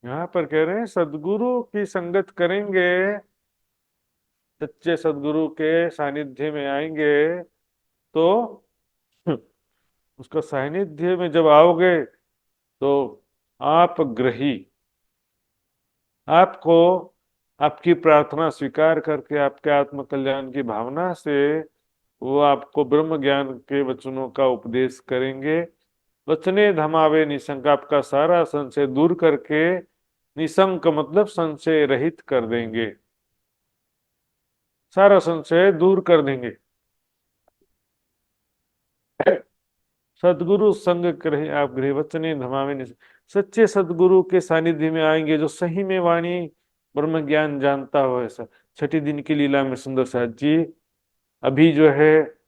यहाँ पर कह रहे हैं सदगुरु की संगत करेंगे, सच्चे सदगुरु के सानिध्य में आएंगे तो उसका सानिध्य में जब आओगे तो आप ग्रही, आपको आपकी प्रार्थना स्वीकार करके आपके आत्म कल्याण की भावना से वो आपको ब्रह्म ज्ञान के वचनों का उपदेश करेंगे। वचने धमावे निशंक, आपका सारा संशय दूर करके, निशंक मतलब संशय रहित कर देंगे, सारा संशय दूर कर देंगे। सदगुरु संग करे आप गृह, वचने धमावे निशंक। सच्चे सदगुरु के सानिध्य में आएंगे जो सही में वाणी ब्रह्म ज्ञान जानता हो। ऐसा छठी दिन की लीला में सुंदर साथ जी अभी जो है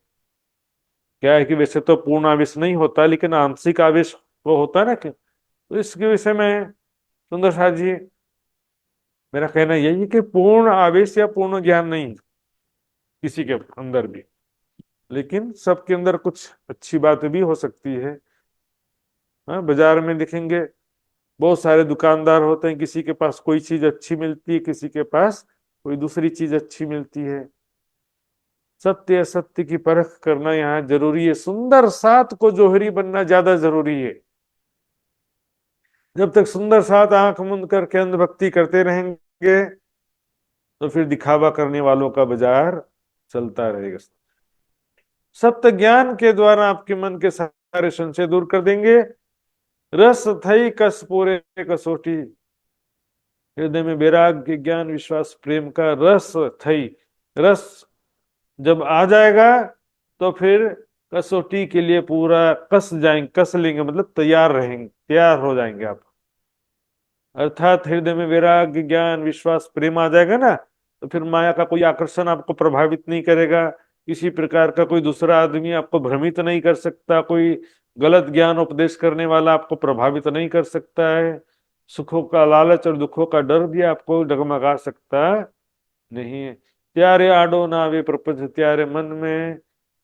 क्या है कि वैसे तो पूर्ण आवेश नहीं होता लेकिन आंशिक आवेश वो होता है ना कि, तो इसके विषय में सुंदर साथ जी मेरा कहना यही है कि पूर्ण आवेश या पूर्ण ज्ञान नहीं किसी के अंदर भी, लेकिन सबके अंदर कुछ अच्छी बातें भी हो सकती है। हाँ, बाजार में देखेंगे बहुत सारे दुकानदार होते हैं, किसी के पास कोई चीज अच्छी मिलती है, किसी के पास कोई दूसरी चीज अच्छी मिलती है। सत्य असत्य की परख करना यहाँ जरूरी है। सुंदर साथ को जोहरी बनना ज्यादा जरूरी है। जब तक सुंदर साथ आंख मूंद करके अंधभक्ति करते रहेंगे तो फिर दिखावा करने वालों का बाजार चलता रहेगा। सत्य ज्ञान के द्वारा आपके मन के सारे संशय दूर कर देंगे। रस थई कस पूरे कसोटी, हृदय में वैराग्य ज्ञान विश्वास प्रेम का रस थई, रस जब आ जाएगा तो फिर कसौटी के लिए पूरा कस जाएंगे, कस लेंगे मतलब तैयार रहेंगे, तैयार हो जाएंगे आप। अर्थात हृदय में वैराग्य ज्ञान विश्वास प्रेम आ जाएगा ना, तो फिर माया का कोई आकर्षण आपको प्रभावित नहीं करेगा। किसी प्रकार का कोई दूसरा आदमी आपको भ्रमित नहीं कर सकता, कोई गलत ज्ञान उपदेश करने वाला आपको प्रभावित नहीं कर सकता है। सुखों का लालच और दुखों का डर भी आपको डगमगा सकता नहीं है। त्यारे आडो ना वे प्रपंच, त्यारे मन में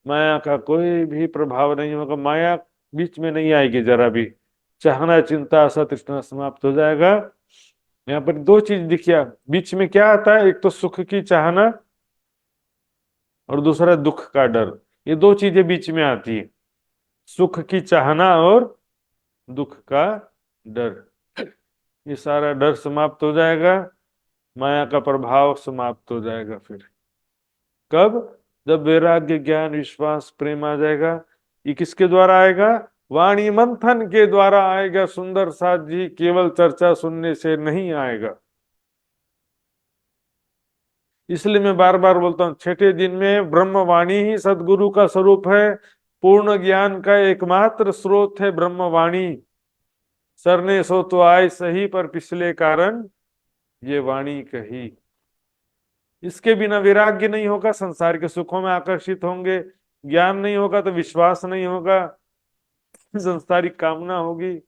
माया का कोई भी प्रभाव नहीं होगा। माया बीच में नहीं आएगी जरा भी। चाहना चिंता आशा तृष्णा समाप्त हो जाएगा। यहाँ पर दो चीज दिखिया, बीच में क्या आता है? एक तो सुख की चाहना और दूसरा दुख का डर। ये दो चीजें बीच में आती है, सुख की चाहना और दुख का डर। ये सारा डर समाप्त हो जाएगा, माया का प्रभाव समाप्त हो जाएगा। फिर कब? जब वैराग्य ज्ञान विश्वास प्रेम आ जाएगा। ये किसके द्वारा आएगा? वाणी मंथन के द्वारा आएगा सुंदर साथ जी, केवल चर्चा सुनने से नहीं आएगा। इसलिए मैं बार बार बोलता हूं, छठे दिन में ब्रह्म वाणी ही सदगुरु का स्वरूप है। पूर्ण ज्ञान का एकमात्र स्रोत है ब्रह्म वाणी। सरने सो तो आए सही, पर पिछले कारण ये वाणी कही। इसके बिना वैराग्य नहीं होगा, संसार के सुखों में आकर्षित होंगे। ज्ञान नहीं होगा तो विश्वास नहीं होगा, संसारिक कामना होगी।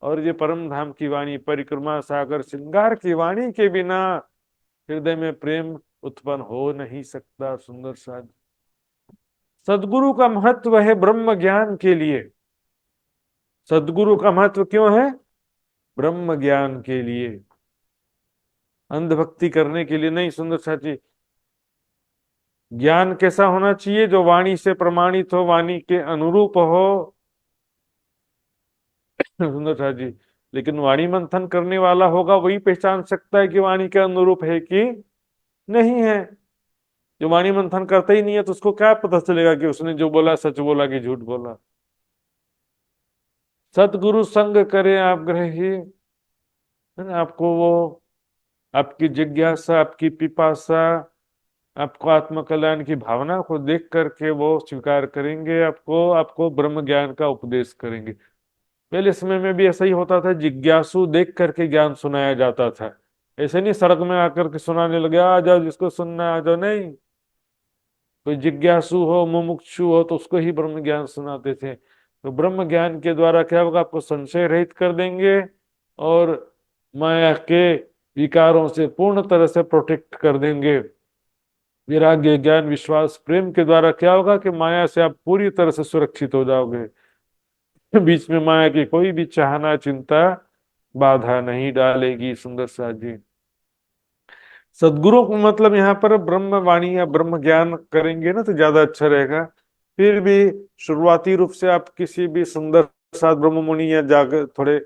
और ये परम धाम की वाणी, परिक्रमा सागर श्रृंगार की वाणी के बिना हृदय में प्रेम उत्पन्न हो नहीं सकता। सुंदर साज सदगुरु का महत्व है ब्रह्म ज्ञान के लिए। सदगुरु का महत्व क्यों है? ब्रह्म ज्ञान के लिए, अंधभक्ति करने के लिए नहीं। सुंदर साथी, ज्ञान कैसा होना चाहिए? जो वाणी से प्रमाणित हो, वाणी के अनुरूप हो। सुंदर साथी, लेकिन वाणी मंथन करने वाला होगा वही पहचान सकता है कि वाणी के अनुरूप है कि नहीं है। जो वाणी मंथन करता ही नहीं है तो उसको क्या पता चलेगा कि उसने जो बोला सच बोला कि झूठ बोला। सतगुरु संग करे आप ग्रही, है ना? आपको वो, आपकी जिज्ञासा, आपकी पिपासा, आपको आत्म कल्याण की भावना को देख करके वो स्वीकार करेंगे, आपको आपको ब्रह्म ज्ञान का उपदेश करेंगे। पहले समय में भी ऐसा ही होता था, जिज्ञासु देख करके ज्ञान सुनाया जाता था। ऐसे नहीं सड़क में आकर के सुनाने लगे, आ जाओ जिसको सुनना है आ जाओ, नहीं। कोई जिज्ञासु हो, मुमुक्षु हो तो उसको ही ब्रह्म ज्ञान सुनाते थे। तो ब्रह्म ज्ञान के द्वारा क्या होगा? आपको संशय रहित कर देंगे और माया के विकारों से पूर्ण तरह से प्रोटेक्ट कर देंगे। वैराग्य, ज्ञान, विश्वास, प्रेम के द्वारा क्या होगा कि माया से आप पूरी तरह से सुरक्षित हो जाओगे। बीच में माया की कोई भी चाहना, चिंता बाधा नहीं डालेगी। सुंदर सा जी, सदगुरु को मतलब यहाँ पर ब्रह्म वाणी या ब्रह्म ज्ञान करेंगे ना तो ज्यादा अच्छा रहेगा। फिर भी शुरुआती रूप से आप किसी भी सुंदर साथ ब्रह्म मुनि या जाग थोड़े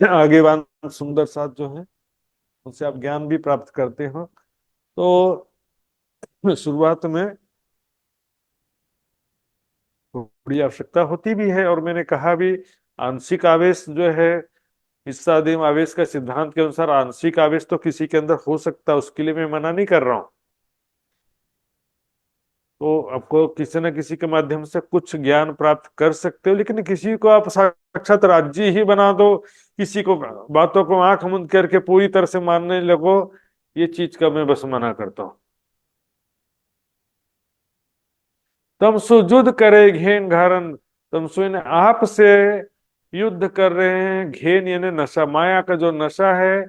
आगेवान सुंदर साथ जो है उनसे आप ज्ञान भी प्राप्त करते हो तो शुरुआत में थोड़ी आवश्यकता होती भी है। और मैंने कहा भी, आंशिक आवेश जो है, इस्सादिम आवेश का सिद्धांत के अनुसार आंशिक आवेश तो किसी के अंदर हो सकता है, उसके लिए मैं मना नहीं कर रहा हूं। तो आपको किसी न किसी के माध्यम से कुछ ज्ञान प्राप्त कर सकते हो, लेकिन किसी को आप साक्षात राज्य ही बना दो, किसी को बातों को आंख मूंद करके पूरी तरह से मानने लगो, ये चीज का मैं बस मना करता हूं। तमसु युद्ध करे घेन घारन, तमसु यानी आप से युद्ध कर रहे हैं। घेन यानी नशा, माया का जो नशा है,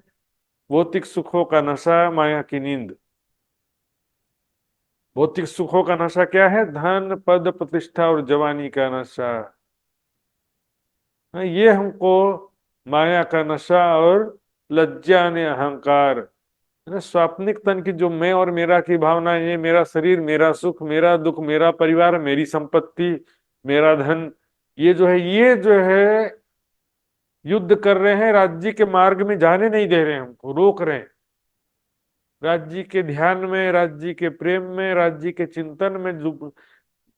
भौतिक सुखों का नशा, माया की नींद। भौतिक सुखों का नशा क्या है? धन, पद, प्रतिष्ठा और जवानी का नशा। ये हमको माया का नशा, और लज्जा ने अहंकार, है ना? स्वाप्निक तन की जो मैं और मेरा की भावना, ये मेरा शरीर, मेरा सुख, मेरा दुख, मेरा परिवार, मेरी संपत्ति, मेरा धन, ये जो है युद्ध कर रहे हैं, राज्य के मार्ग में जाने नहीं दे रहे हैं, हमको रोक रहे हैं। राज्य के ध्यान में, राज्य के प्रेम में, राज्य के चिंतन में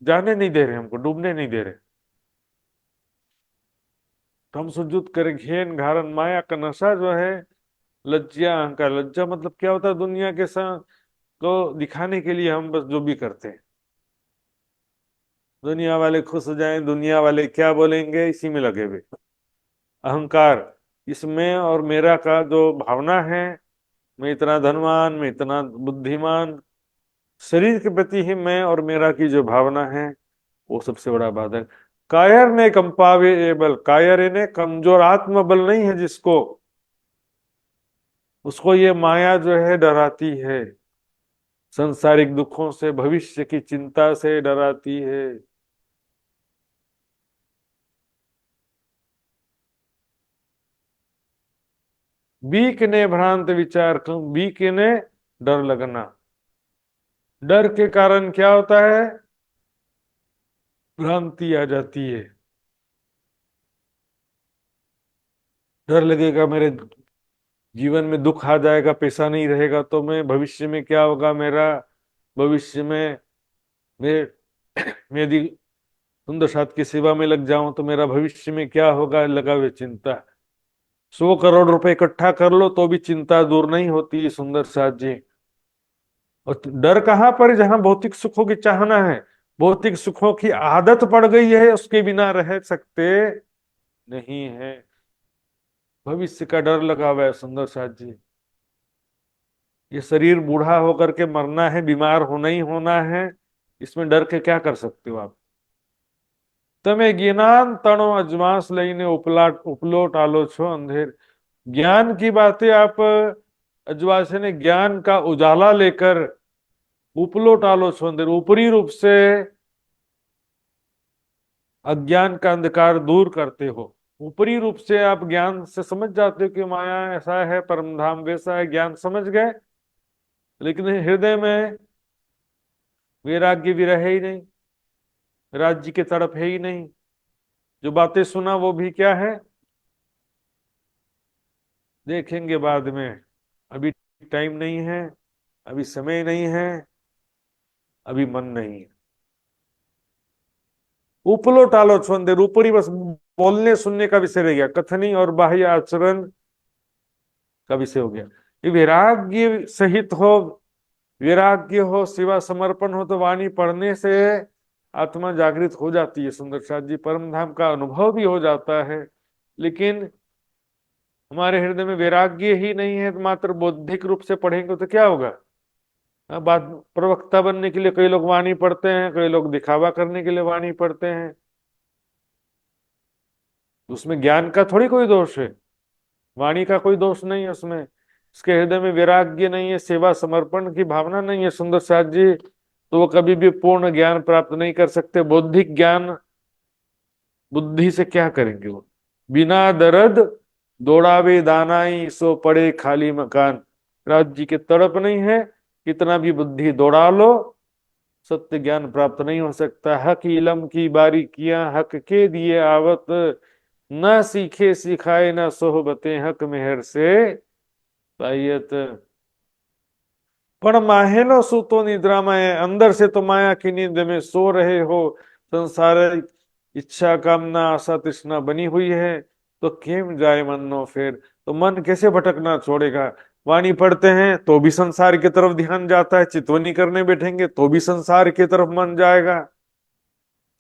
जाने नहीं दे रहे, हमको डूबने नहीं दे रहे। तो हम सुजुत करें घेन घारन, माया का नशा जो है, लज्जा अहंकार। लज्जा मतलब क्या होता है? दुनिया के साथ को दिखाने के लिए हम बस जो भी करते हैं, दुनिया वाले खुश हो जाएं, दुनिया वाले क्या बोलेंगे, इसी में लगे हुए। अहंकार, इसमें और मेरा का जो भावना है, मैं इतना धनवान, मैं इतना बुद्धिमान, शरीर के प्रति ही मैं और मेरा की जो भावना है, वो सबसे बड़ा बाधक। कायर ने कंपावे ए बल, कायर ने कमजोर आत्मबल नहीं है जिसको, उसको ये माया जो है डराती है, संसारिक दुखों से, भविष्य की चिंता से डराती है। बीक ने भ्रांत विचार, बीक ने डर लगना। डर के कारण क्या होता है? भ्रांति आ जाती है। डर लगेगा मेरे जीवन में दुख आ जाएगा, पैसा नहीं रहेगा तो मैं भविष्य में क्या होगा मेरा, भविष्य में मैं मैं यदि सुंदर साथ की सेवा में लग जाऊं तो मेरा भविष्य में क्या होगा, लगा हुए चिंता। 100 करोड़ रुपए इकट्ठा कर लो तो भी चिंता दूर नहीं होती, सुंदर साथ जी। और डर कहाँ पर? जहां भौतिक सुखों की चाहना है, भौतिक सुखों की आदत पड़ गई है, उसके बिना रह सकते नहीं है। भविष्य का डर लगा हुआ है, सुंदर साथ जी। ये शरीर बूढ़ा होकर के मरना है, बीमार होना ही होना है, इसमें डर के क्या कर सकते हो आप। तमे ज्ञान तणो अजमास लईने उपलोट आलो छो अंधेर। ज्ञान की बातें आप अजवासे ने ज्ञान का उजाला लेकर उपलोट आलो छो अंधेर, ऊपरी रूप से अज्ञान का अंधकार दूर करते हो। ऊपरी रूप से आप ज्ञान से समझ जाते हो कि माया ऐसा है, परम धाम वैसा है, ज्ञान समझ गए, लेकिन हृदय में वैराग्य भी रहे ही नहीं, राज्य की तरफ है ही नहीं। जो बातें सुना वो भी क्या है, देखेंगे बाद में, अभी टाइम नहीं है, अभी समय नहीं है, अभी मन नहीं है। उपलो टालो छुंदे, ऊपरी बस बोलने सुनने का विषय रह गया, कथनी और बाह्य आचरण का विषय हो गया। ये वैराग्य सहित हो, वैराग्य हो, सेवा समर्पण हो, तो वाणी पढ़ने से आत्मा जागृत हो जाती है। सुंदर साथ जी, परम धाम का अनुभव भी हो जाता है, लेकिन हमारे हृदय में वैराग्य ही नहीं है, तो मात्र बौद्धिक रूप से पढ़ेंगे तो क्या होगा। बात, प्रवक्ता बनने के लिए कई लोग वाणी पढ़ते हैं, कई लोग दिखावा करने के लिए वाणी पढ़ते हैं, उसमें ज्ञान का थोड़ी कोई दोष है, वाणी का कोई दोष नहीं है उसमें। इसके हृदय में वैराग्य नहीं है, सेवा समर्पण की भावना नहीं है सुंदर साथ जी, तो वो कभी भी पूर्ण ज्ञान प्राप्त नहीं कर सकते। बौद्धिक ज्ञान बुद्धि से क्या करेंगे वो। बिना दर्द दौड़ावे दानाई, सो पड़े खाली मकान। राज्य की तड़प नहीं है, कितना भी बुद्धि दौड़ा लो, सत्य ज्ञान प्राप्त नहीं हो सकता। हक इलम की बारीकियां हक के दिए आवत, न सीखे सिखाए न सोहबते हक मेहर से पायत। पण माहेलो सूतो निद्रा में, अंदर से तो माया की नींद में सो रहे हो, संसार इच्छा कामना आशा तृष्णा बनी हुई है, तो केम जाए मन नो फेर, तो मन कैसे भटकना छोड़ेगा। वाणी पढ़ते हैं तो भी संसार की तरफ ध्यान जाता है, चितवनी करने बैठेंगे तो भी संसार की तरफ मन जाएगा,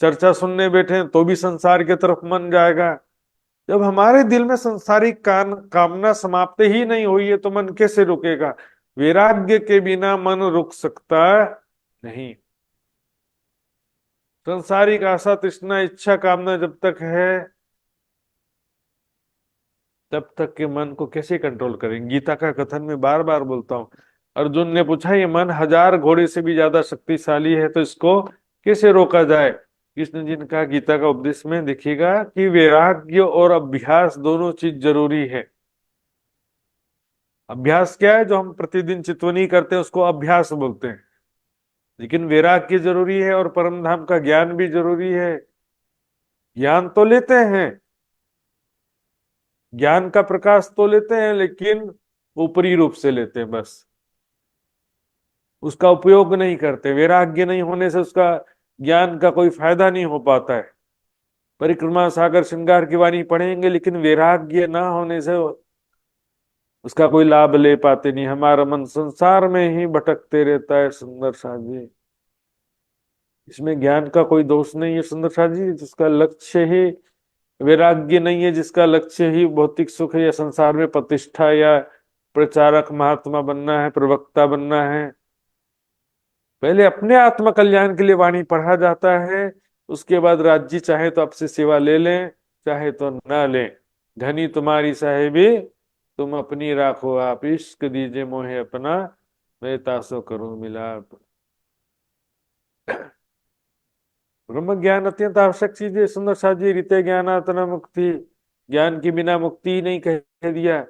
चर्चा सुनने बैठे तो भी संसार की तरफ मन जाएगा। जब हमारे दिल में संसारिक कामना समाप्त ही नहीं हुई है, तो मन कैसे रुकेगा। वैराग्य के बिना मन रुक सकता नहीं। संसारिक आशा तृष्णा इच्छा कामना जब तक है, तब तक के मन को कैसे कंट्रोल करेंगे। गीता का कथन में बार बार बोलता हूं। अर्जुन ने पूछा, ये मन 1000 घोड़े से भी ज्यादा शक्तिशाली है, तो इसको कैसे रोका जाए। कृष्ण जी ने कहा, गीता का उपदेश में देखिएगा कि वैराग्य और अभ्यास दोनों चीज जरूरी है। अभ्यास क्या है, जो हम प्रतिदिन चितवनी करते हैं उसको अभ्यास बोलते हैं, लेकिन वैराग्य जरूरी है और परम धाम का ज्ञान भी जरूरी है। ज्ञान तो लेते हैं, ज्ञान का प्रकाश तो लेते हैं, लेकिन ऊपरी रूप से लेते हैं बस, उसका उपयोग नहीं करते। वैराग्य नहीं होने से उसका ज्ञान का कोई फायदा नहीं हो पाता है। परिक्रमा सागर श्रृंगार की वाणी पढ़ेंगे, लेकिन वैराग्य ना होने से उसका कोई लाभ ले पाते नहीं। हमारा मन संसार में ही भटकते रहता है सुंदर साथ जी। इसमें ज्ञान का कोई दोष नहीं है सुंदर साथ जी, जिसका लक्ष्य ही वैराग्य नहीं है, जिसका लक्ष्य ही भौतिक सुख है या संसार में प्रतिष्ठा या प्रचारक महात्मा बनना है, प्रवक्ता बनना है। पहले अपने आत्म कल्याण के लिए वाणी पढ़ा जाता है, उसके बाद राज्य चाहे तो आपसे सेवा ले लें, चाहे तो ना लें। धनी तुम्हारी साहेबी तुम अपनी राखो आप, इश्क दीजिए मोहे अपना, मैं तासो करूं मिलाप। ब्रह्म ज्ञान अत्यंत आवश्यक चीज है सुंदर साथ जी। रीते ज्ञानातना मुक्ति, ज्ञान के बिना मुक्ति ही नहीं कह दिया।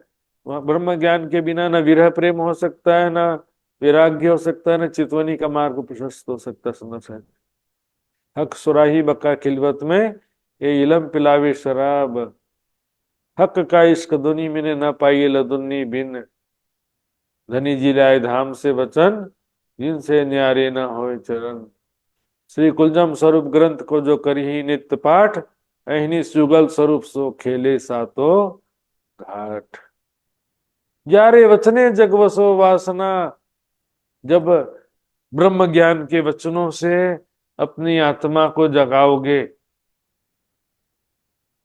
ब्रह्म ज्ञान के बिना न विरह प्रेम हो सकता है, न वैराग्य हो सकता है, न चितवनी का मार्ग प्रशस्त हो सकता है सुंदर साथ। हक सुराही बका खिलवत में, ये इलम पिलावे शराब, हक का इश्क दुनी में न पाई लदुन्नी बिन, धनी जी लाए धाम से वचन, जिनसे न्यारे न होए चरण। श्री कुलजम स्वरूप ग्रंथ को जो करी नित्य पाठ, अहिनी सुगल स्वरूप सो खेले सातो घाट। ग्यारह वचने जगवसो वासना, जब ब्रह्म ज्ञान के वचनों से अपनी आत्मा को जगाओगे,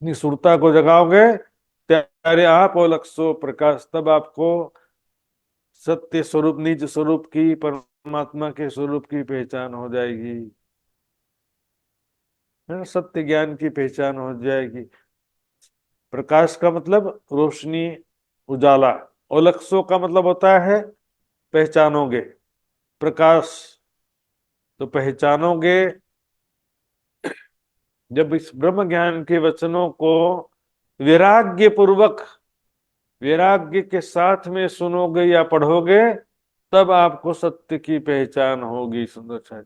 अपनी सुरता को जगाओगे, त्यारे आप अलग सो प्रकाश, तब आपको सत्य स्वरूप निज स्वरूप की, परमात्मा के स्वरूप की पहचान हो जाएगी, है ना। सत्य ज्ञान की पहचान हो जाएगी। प्रकाश का मतलब रोशनी, उजाला। ओलक्सो का मतलब होता है पहचानोगे। प्रकाश तो पहचानोगे जब इस ब्रह्म ज्ञान के वचनों को वैराग्य पूर्वक, वैराग्य के साथ में सुनोगे या पढ़ोगे, तब आपको सत्य की पहचान होगी। सुंदर साहब,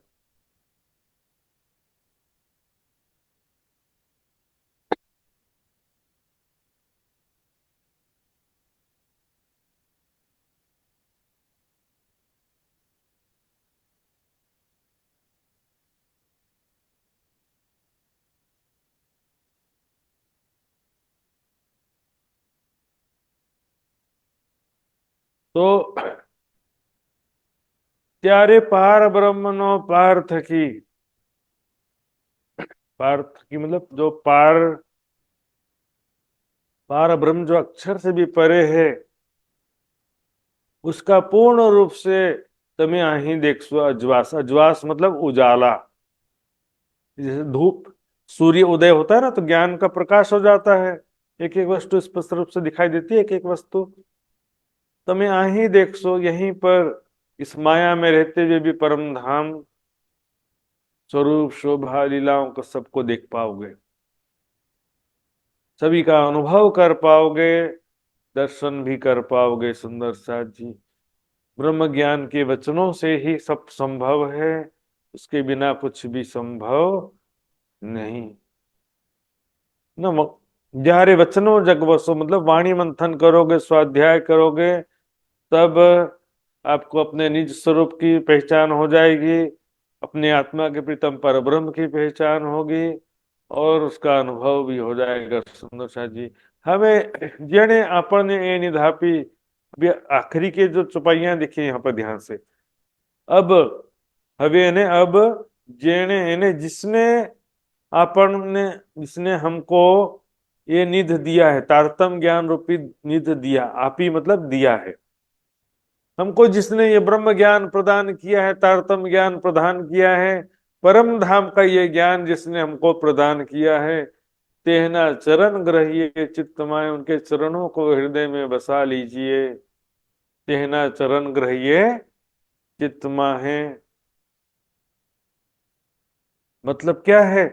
तो त्यारे पार ब्रह्म नो पार्थ की, पार्थ की मतलब जो पार, पार ब्रह्म जो अक्षर से भी परे है, उसका पूर्ण रूप से तुम्हें आही देखसो अजवास। अजवास मतलब उजाला। जैसे धूप, सूर्य उदय होता है ना, तो ज्ञान का प्रकाश हो जाता है। एक एक वस्तु स्पष्ट रूप से दिखाई देती है, एक एक वस्तु। तुम्हें आही देखसो, यहीं पर इस माया में रहते हुए भी परम धाम स्वरूप शोभा लीलाओं को सबको देख पाओगे, सभी का अनुभव कर पाओगे, दर्शन भी कर पाओगे। सुंदर साथ जी, ब्रह्म ज्ञान के वचनों से ही सब संभव है, उसके बिना कुछ भी संभव नहीं। न ग्यारह वचनों जग वसो, मतलब वाणी मंथन करोगे, स्वाध्याय करोगे, तब आपको अपने निज स्वरूप की पहचान हो जाएगी, अपने आत्मा के प्रीतम पर ब्रह्म की पहचान होगी, और उसका अनुभव भी हो जाएगा। सुंदर साथ जी, हमें जेने आपने ए निधापी, अभी आखिरी के जो चौपाइयां दिखी यहाँ पर ध्यान से, अब हवे ने अब जेने ने जिसने आपन ने, जिसने हमको ये निध दिया है, तारतम ज्ञान रूपी निध दिया। आपी मतलब दिया है हमको, जिसने ये ब्रह्म ज्ञान प्रदान किया है, तारतम ज्ञान प्रदान किया है, परम धाम का ये ज्ञान जिसने हमको प्रदान किया है, तेहना चरण ग्रहिए चित्तमाय, उनके चरणों को हृदय में बसा लीजिए। तेहना चरण ग्रहिए चित्तमाहे, मतलब क्या है,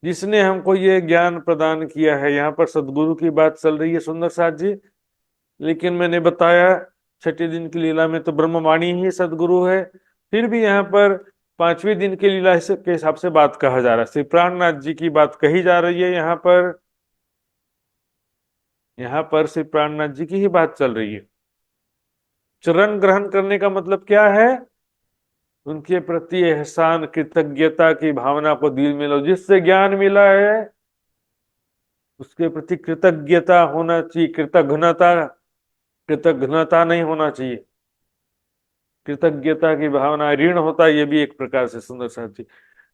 जिसने हमको ये ज्ञान प्रदान किया है। यहाँ पर सदगुरु की बात चल रही है सुंदर साथ जी, लेकिन मैंने बताया छठे दिन की लीला में तो ब्रह्मवाणी ही सदगुरु है। फिर भी यहाँ पर पांचवें दिन की लीला के हिसाब से बात कहा जा रहा है, श्री प्राणनाथ जी की बात कही जा रही है यहाँ पर। यहाँ पर श्री प्राणनाथ जी की ही बात चल रही है। चरण ग्रहण करने का मतलब क्या है, उनके प्रति एहसान, कृतज्ञता की भावना को दिल में लो। जिससे ज्ञान मिला है उसके प्रति कृतज्ञता होना चाहिए, कृतघ्नता, कृतघ्नता नहीं होना चाहिए। कृतज्ञता की भावना, ऋण होता है ये भी एक प्रकार से। सुंदर साथ जी,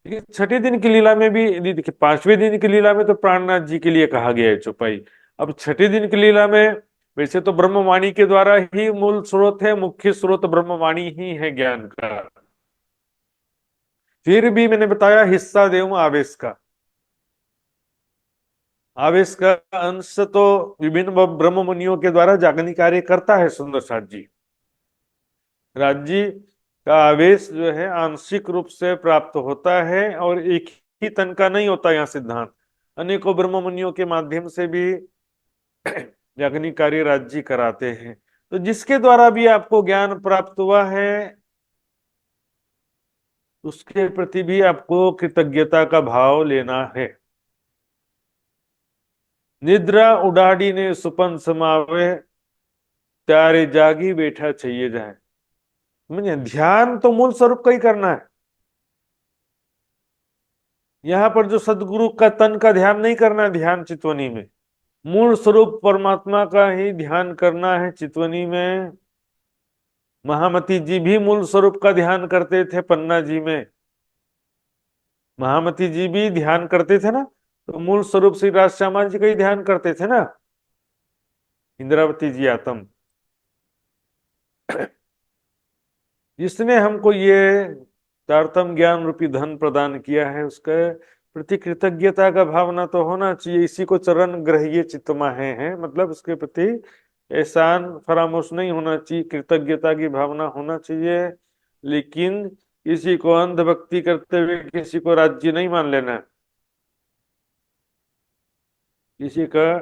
लेकिन छठे दिन की लीला में भी देखिए, पांचवें दिन की लीला में तो प्राणनाथ जी के लिए कहा गया है चौपाई। अब छठे दिन की लीला में वैसे तो ब्रह्मवाणी के द्वारा ही मूल स्रोत है, मुख्य स्रोत ब्रह्मवाणी ही है ज्ञान का। फिर भी मैंने बताया हिस्सा देव आवेश का, आवेश का अंश तो विभिन्न ब्रह्म मुनियों के द्वारा जागनी कार्य करता है। सुंदर साथ जी, राज्य का आवेश जो है आंशिक रूप से प्राप्त होता है, और एक ही तन का नहीं होता। यहाँ सिद्धांत अनेकों ब्रह्म मुनियों के माध्यम से भी जागनी कार्य राज्य कराते हैं। तो जिसके द्वारा भी आपको ज्ञान प्राप्त हुआ है, उसके प्रति भी आपको कृतज्ञता का भाव लेना है। निद्रा उडाड़ी ने सुपन समावे, त्यारे जागी बैठा चाहिए जाए। मुझे ध्यान तो मूल स्वरूप का ही करना है। यहाँ पर जो सदगुरु का तन का ध्यान नहीं करना है, ध्यान चितवनी में मूल स्वरूप परमात्मा का ही ध्यान करना है। चितवनी में महामती जी भी मूल स्वरूप का ध्यान करते थे। पन्ना जी में महामती जी भी ध्यान करते थे ना, तो मूल स्वरूप श्री राज श्यामा जी का ही ध्यान करते थे ना। इंद्रावती जी आत्म, जिसने हमको ये तारतम ज्ञान रूपी धन प्रदान किया है, उसके प्रति कृतज्ञता का भावना तो होना चाहिए। इसी को चरण ग्रह्य चित्तमाहे हैं, मतलब उसके प्रति एहसान फरामोश नहीं होना चाहिए, कृतज्ञता की भावना होना चाहिए। लेकिन किसी को अंधभक्ति करते हुए किसी को राज्य नहीं मान लेना। किसी का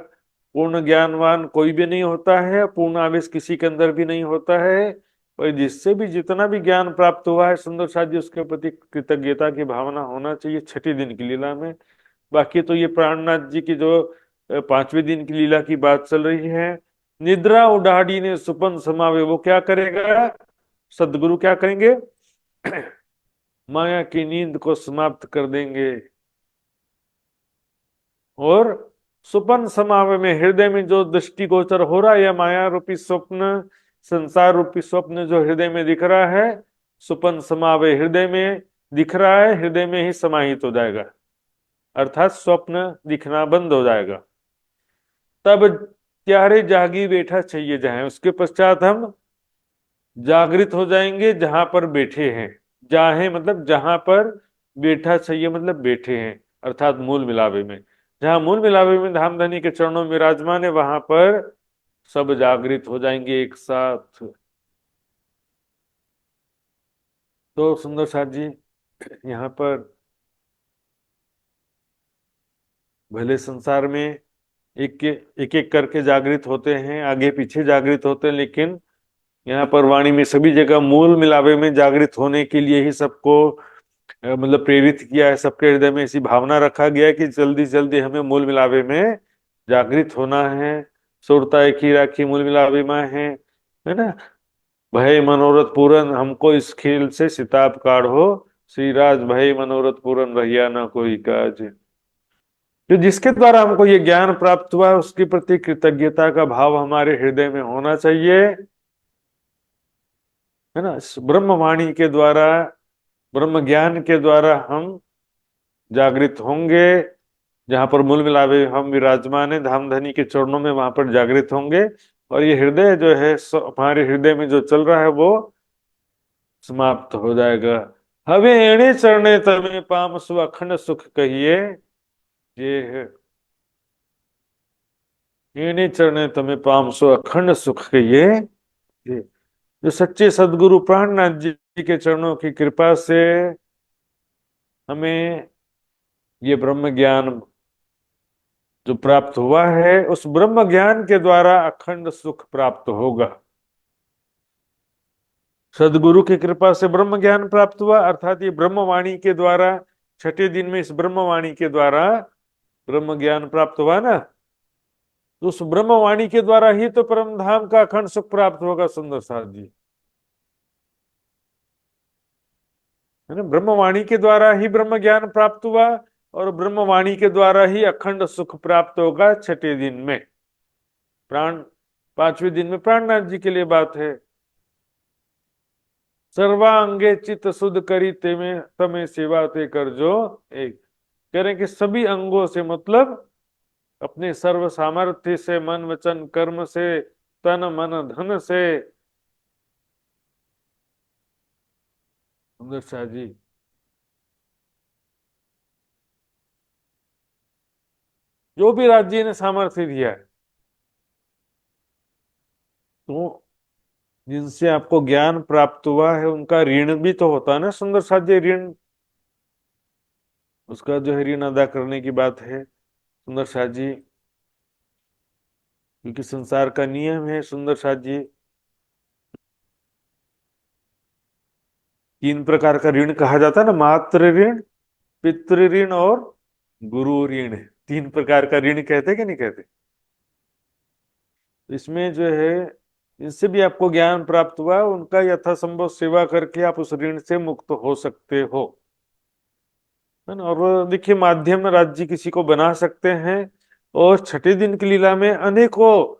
पूर्ण ज्ञानवान कोई भी नहीं होता है, पूर्ण आवेश किसी के अंदर भी नहीं होता है। और जिससे भी जितना भी ज्ञान प्राप्त हुआ है सुंदर साथ जी, उसके प्रति कृतज्ञता की भावना होना चाहिए छठी दिन की लीला में। बाकी तो ये प्राणनाथ जी की जो पांचवें दिन की लीला की बात चल रही है, निद्रा उडाड़ी ने सुपन समावे, वो क्या करेगा, सदगुरु क्या करेंगे, माया की नींद को समाप्त कर देंगे। और सुपन समावे में हृदय में जो दृष्टिगोचर हो रहा है, या माया रूपी स्वप्न, संसार रूपी स्वप्न जो हृदय में दिख रहा है, सुपन समावे हृदय में दिख रहा है, हृदय में ही समाहित हो जाएगा, अर्थात स्वप्न दिखना बंद हो जाएगा। तब त्यारे जागी बैठा चाहिए जाए, उसके पश्चात हम जागृत हो जाएंगे जहां पर बैठे हैं। जाहे मतलब जहां पर बैठा चाहिए, मतलब बैठे हैं, अर्थात मूल मिलावे में। जहां मूल मिलावे में धामधनी के चरणों में विराजमान है, वहां पर सब जागृत हो जाएंगे एक साथ। तो सुंदर साथ जी यहाँ पर भले संसार में एक करके जागृत होते हैं, आगे पीछे जागृत होते हैं, लेकिन यहाँ पर वाणी में सभी जगह मूल मिलावे में जागृत होने के लिए ही सबको मतलब प्रेरित किया है। सबके हृदय में ऐसी भावना रखा गया है कि जल्दी जल्दी हमें मूल मिलावे में जागृत होना है। सुरता एक ही राखी मूल मिलावे में है ना। भय मनोरथ पूरन, हमको इस खेल से सिताब काढ़ो, श्री राज भय मनोरथ पूरन, रहिया ना कोई काज। तो जिसके द्वारा हमको ये ज्ञान प्राप्त हुआ है, उसके प्रति कृतज्ञता का भाव हमारे हृदय में होना चाहिए, है ना। ब्रह्मवाणी के द्वारा, ब्रह्म ज्ञान के द्वारा हम जागृत होंगे। जहां पर मूल मिलावे हम विराजमान है धामधनी के चरणों में, वहां पर जागृत होंगे। और ये हृदय जो है, हमारे हृदय में जो चल रहा है वो समाप्त हो जाएगा। हवे एणे चरणे तमे पाम सु अखंड सुख कहिए, ये है एणे चरणे तमे पाम सु अखंड सुख कहिए। ये जो सच्चे सदगुरु प्राणनाथ जी के चरणों की कृपा से हमें ये ब्रह्म ज्ञान जो प्राप्त हुआ है, उस ब्रह्म ज्ञान के द्वारा अखंड सुख प्राप्त होगा। सदगुरु की कृपा से ब्रह्म ज्ञान प्राप्त हुआ, अर्थात ये ब्रह्मवाणी के द्वारा, छठे दिन में इस ब्रह्मवाणी के द्वारा ब्रह्म ज्ञान प्राप्त हुआ ना, तो उस ब्रह्मवाणी के द्वारा ही तो परम धाम का अखंड सुख प्राप्त होगा सुंदर साथ जी, है ना। ब्रह्मवाणी के द्वारा ही ब्रह्म ज्ञान प्राप्त हुआ, और ब्रह्मवाणी के द्वारा ही अखंड सुख प्राप्त होगा छठे दिन में। प्राण पांचवें दिन में प्राणनाथ जी के लिए बात है। सर्वांगे चित्त शुद्ध करी तेमे तमे सेवा ते कर जो एक, कह रहे हैं कि सभी अंगों से, मतलब अपने सर्व सामर्थ्य से, मन वचन कर्म से, तन मन धन से, सुंदर शाह जी जो भी राज्य ने सामर्थ्य दिया है, तो जिनसे आपको ज्ञान प्राप्त हुआ है उनका ऋण भी तो होता है ना सुंदर साथ जी। ऋण, उसका जो है ऋण अदा करने की बात है सुंदर साथ जी, क्योंकि संसार का नियम है सुंदर साथ जी, तीन प्रकार का ऋण कहा जाता है ना, मातृ ऋण, पितृ ऋण और गुरु ऋण। तीन प्रकार का ऋण कहते कि नहीं कहते। इसमें जो है, इनसे भी आपको ज्ञान प्राप्त हुआ, उनका यथासंभव सेवा करके आप उस ऋण से मुक्त हो सकते हो, है ना। और देखिए, माध्यम राज्य किसी को बना सकते हैं, और छठे दिन की लीला में अनेकों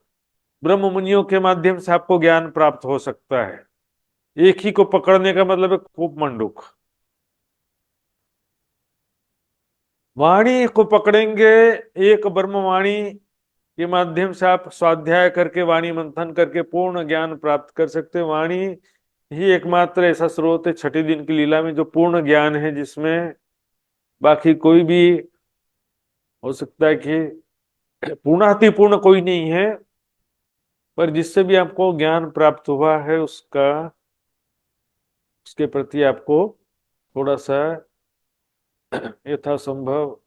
ब्रह्म मुनियों के माध्यम से आपको ज्ञान प्राप्त हो सकता है। एक ही को पकड़ने का मतलब है कूप मंडूक। वाणी को पकड़ेंगे, एक ब्रह्मवाणी के माध्यम से आप स्वाध्याय करके वाणी मंथन करके पूर्ण ज्ञान प्राप्त कर सकते हैं। वाणी ही एकमात्र ऐसा स्रोत है छठे दिन की लीला में जो पूर्ण ज्ञान है, जिसमें बाकी कोई भी हो सकता है कि पूर्णाति पूर्ण कोई नहीं है, पर जिससे भी आपको ज्ञान प्राप्त हुआ है उसके प्रति आपको थोड़ा सा यथासंभव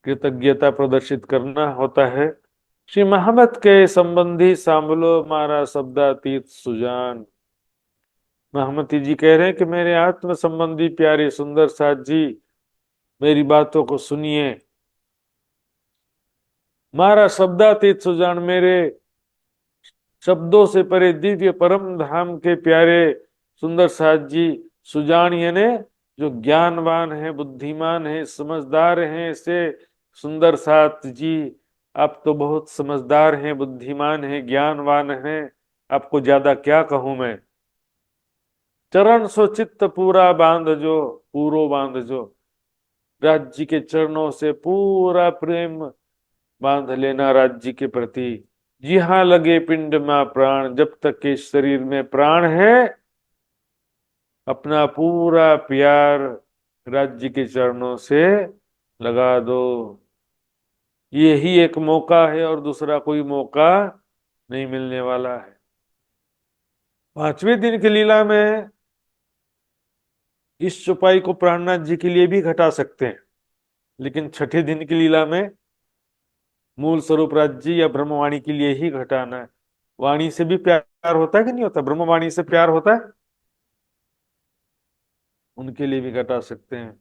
कृतज्ञता प्रदर्शित करना होता है। श्री महामत के संबंधी सांभलो मारा शब्दातीत सुजान। महामती जी कह रहे हैं कि मेरे आत्म संबंधी प्यारे सुंदर साथ जी, मेरी बातों को सुनिए। मारा शब्दातीत सुजान, मेरे शब्दों से परे दिव्य परम धाम के प्यारे सुंदर साथ जी। सुजान यानी जो ज्ञानवान है, बुद्धिमान है, समझदार हैं, ऐसे सुंदर साथ जी। आप तो बहुत समझदार हैं, बुद्धिमान हैं, ज्ञानवान हैं, आपको ज्यादा क्या कहूं मैं। चरण सो चित्त पूरा बांध जो, पूरो बांध जो। राज्य के चरणों से पूरा प्रेम बांध लेना राज्य के प्रति। जी हाँ, लगे पिंड में प्राण, जब तक के शरीर में प्राण है, अपना पूरा प्यार राज्य के चरणों से लगा दो। यही एक मौका है और दूसरा कोई मौका नहीं मिलने वाला है। पांचवें दिन की लीला में इस चौपाई को प्राणनाथ जी के लिए भी घटा सकते हैं, लेकिन छठे दिन की लीला में मूल स्वरूप राज्य या ब्रह्मवाणी के लिए ही घटाना है। वाणी से भी प्यार होता है कि नहीं होता? ब्रह्मवाणी से प्यार होता है, उनके लिए भी घटा सकते हैं।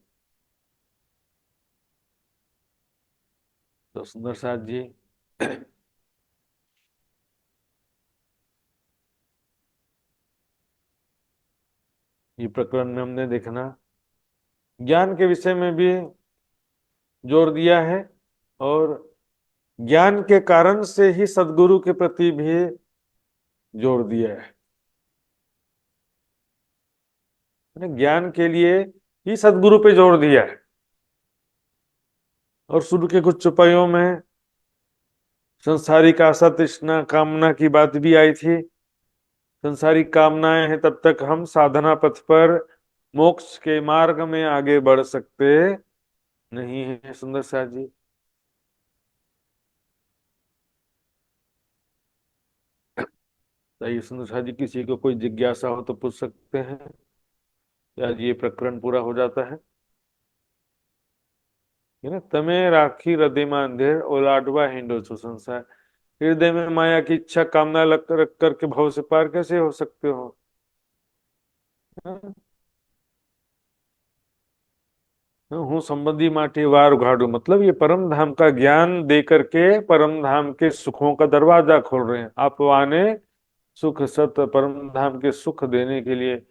तो सुंदर साथ जी ये प्रकरण में हमने देखना ज्ञान के विषय में भी जोर दिया है, और ज्ञान के कारण से ही सदगुरु के प्रति भी जोर दिया है। ज्ञान के लिए ही सदगुरु पे जोर दिया है। और शुरू के कुछ चौपाइयों में संसारिक आशा तृष्णा कामना की बात भी आई थी। संसारिक कामनाएं हैं तब तक हम साधना पथ पर मोक्ष के मार्ग में आगे बढ़ सकते नहीं है। सुंदर साथ जी, तो सुंदर साथ जी, किसी को कोई जिज्ञासा हो तो पूछ सकते हैं, आज ये प्रकरण पूरा हो जाता है। तमे राखी हृदय में अंधेर ओलाडवा हिंडो छो संसार। हृदय में माया की इच्छा कामना रख करके भव से पार कैसे हो सकते हो? हूँ संबंधी माटे वार उघाड़ू, मतलब ये परम धाम का ज्ञान दे करके परम धाम के सुखों का दरवाजा खोल रहे हैं। आप आने सुख सत परम धाम के सुख देने के लिए।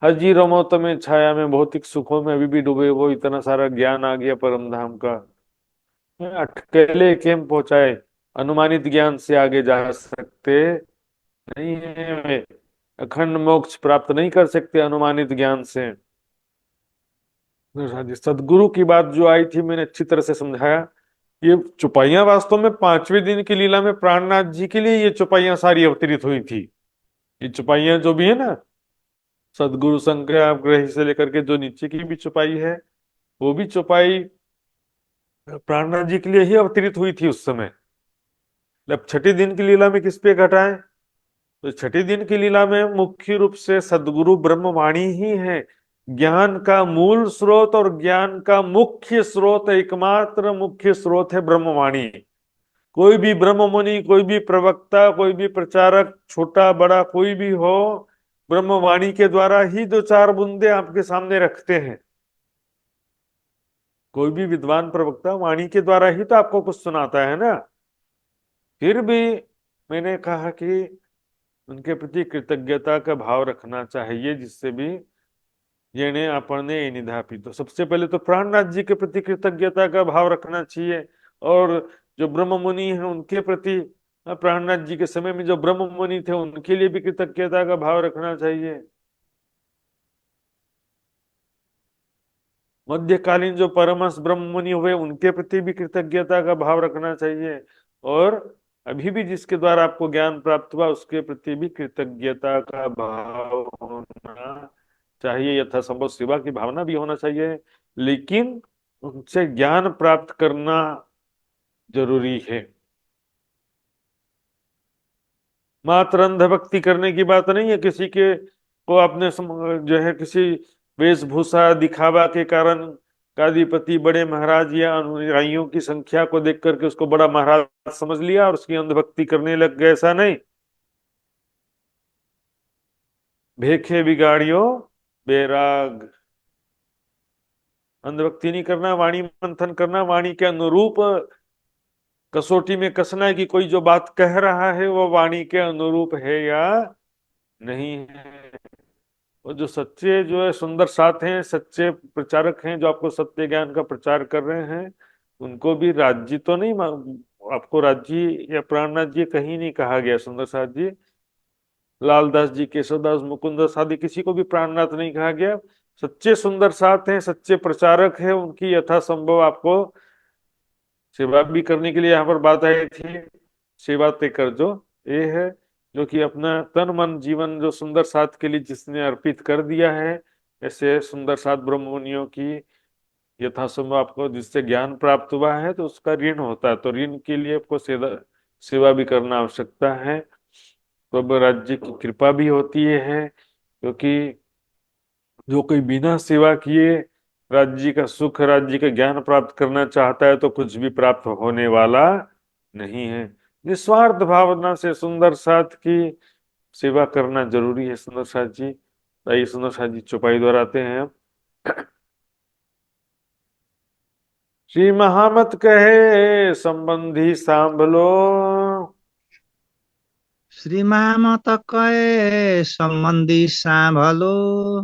हजी रमो तमें छाया में, भौतिक सुखों में अभी भी डूबे, वो इतना सारा ज्ञान आ गया परम धाम का। अटकेले केम पहुंचाए, अनुमानित ज्ञान से आगे जा सकते नहीं है वे। अखंड मोक्ष प्राप्त नहीं कर सकते अनुमानित ज्ञान से। सदगुरु की बात जो आई थी, मैंने अच्छी तरह से समझाया। ये चौपाइयां वास्तव में पांचवें दिन की लीला में प्राणनाथ जी के लिए ये चौपाइयां सारी अवतरित हुई थी। ये चौपाइयां जो भी है ना, सदगुरु संग्रह से लेकर के जो नीचे की भी चौपाई है, वो भी चौपाई प्राणनाथ जी के लिए ही अवतरित हुई थी उस समय। अब छठे दिन की लीला में किस पे घटाएं? तो छठे दिन की लीला में मुख्य रूप से सदगुरु ब्रह्मवाणी ही है। ज्ञान का मूल स्रोत और ज्ञान का मुख्य स्रोत, एकमात्र मुख्य स्रोत है ब्रह्मवाणी। कोई भी ब्रह्ममुनि, कोई भी प्रवक्ता, कोई भी प्रचारक, छोटा बड़ा कोई भी हो, ब्रह्मवाणी के द्वारा ही दो चार बूंदे आपके सामने रखते हैं। कोई भी विद्वान प्रवक्ता वाणी के द्वारा ही तो आपको कुछ सुनाता है ना। फिर भी मैंने कहा कि उनके प्रति कृतज्ञता का भाव रखना चाहिए, जिससे भी जेने आपने ये निधापी। तो सबसे पहले तो प्राणनाथ जी के प्रति कृतज्ञता का भाव रखना चाहिए, और जो ब्रह्म मुनि है उनके प्रति, प्राणनाथ जी के समय में जो ब्रह्म मुनि थे उनके लिए भी कृतज्ञता का भाव रखना चाहिए। मध्यकालीन जो परमहंस ब्रह्म मुनि हुए उनके प्रति भी कृतज्ञता का भाव रखना चाहिए। और अभी भी जिसके द्वारा आपको ज्ञान प्राप्त हुआ उसके प्रति भी कृतज्ञता का भाव होना चाहिए, यथासंभव सेवा की भावना भी होना चाहिए, लेकिन उनसे ज्ञान प्राप्त करना जरूरी है। मात्र अंधभक्ति करने की बात नहीं है, किसी के को आपने जो है किसी वेशभूषा दिखावा के कारण गादीपति बड़े महाराज या अनुयायियों की संख्या को देख करके उसको बड़ा महाराज समझ लिया और उसकी अंधभक्ति करने लग गए, ऐसा नहीं। भेखे बिगाड़ियो बैराग, अंधभक्ति नहीं करना, वाणी मंथन करना, वाणी के अनुरूप कसौटी में कसना है कि कोई जो बात कह रहा है वो वाणी के अनुरूप है या नहीं है। वो जो सच्चे जो है सुंदर साथ हैं, सच्चे प्रचारक हैं जो आपको सत्य ज्ञान का प्रचार कर रहे हैं, उनको भी राज्य तो नहीं आपको राज्य या प्राणनाथ जी कहीं नहीं कहा गया। सुंदर साथ जी, लालदास जी, केशवदास, मुकुंददास आदि किसी को भी प्राणनाथ नहीं कहा गया। सच्चे सुंदर साथ हैं, सच्चे प्रचारक हैं, उनकी यथासंभव आपको सेवा भी करने के लिए यहाँ पर बात आई थी। सेवा ते कर जो ये है, जो कि अपना तन मन जीवन जो सुंदर साथ के लिए जिसने अर्पित कर दिया है, ऐसे सुंदर साथ ब्रह्ममुनियों की यथासंभव आपको जिससे ज्ञान प्राप्त हुआ है तो उसका ऋण होता है, तो ऋण के लिए आपको सेवा भी करना आवश्यकता है। तो अब राज्य की कृपा भी होती है, क्योंकि जो कोई बिना सेवा किए राज्य का सुख, राज्य का ज्ञान प्राप्त करना चाहता है तो कुछ भी प्राप्त होने वाला नहीं है। निस्वार्थ भावना से सुंदर साथ की सेवा करना जरूरी है। सुंदर साथ जी, आइए सुंदर साथ जी चौपाई दोहराते हैं हम। श्री महामत कहे संबंधी सांभलो, श्रीमामत कहे सम्बन्धी साँभलो,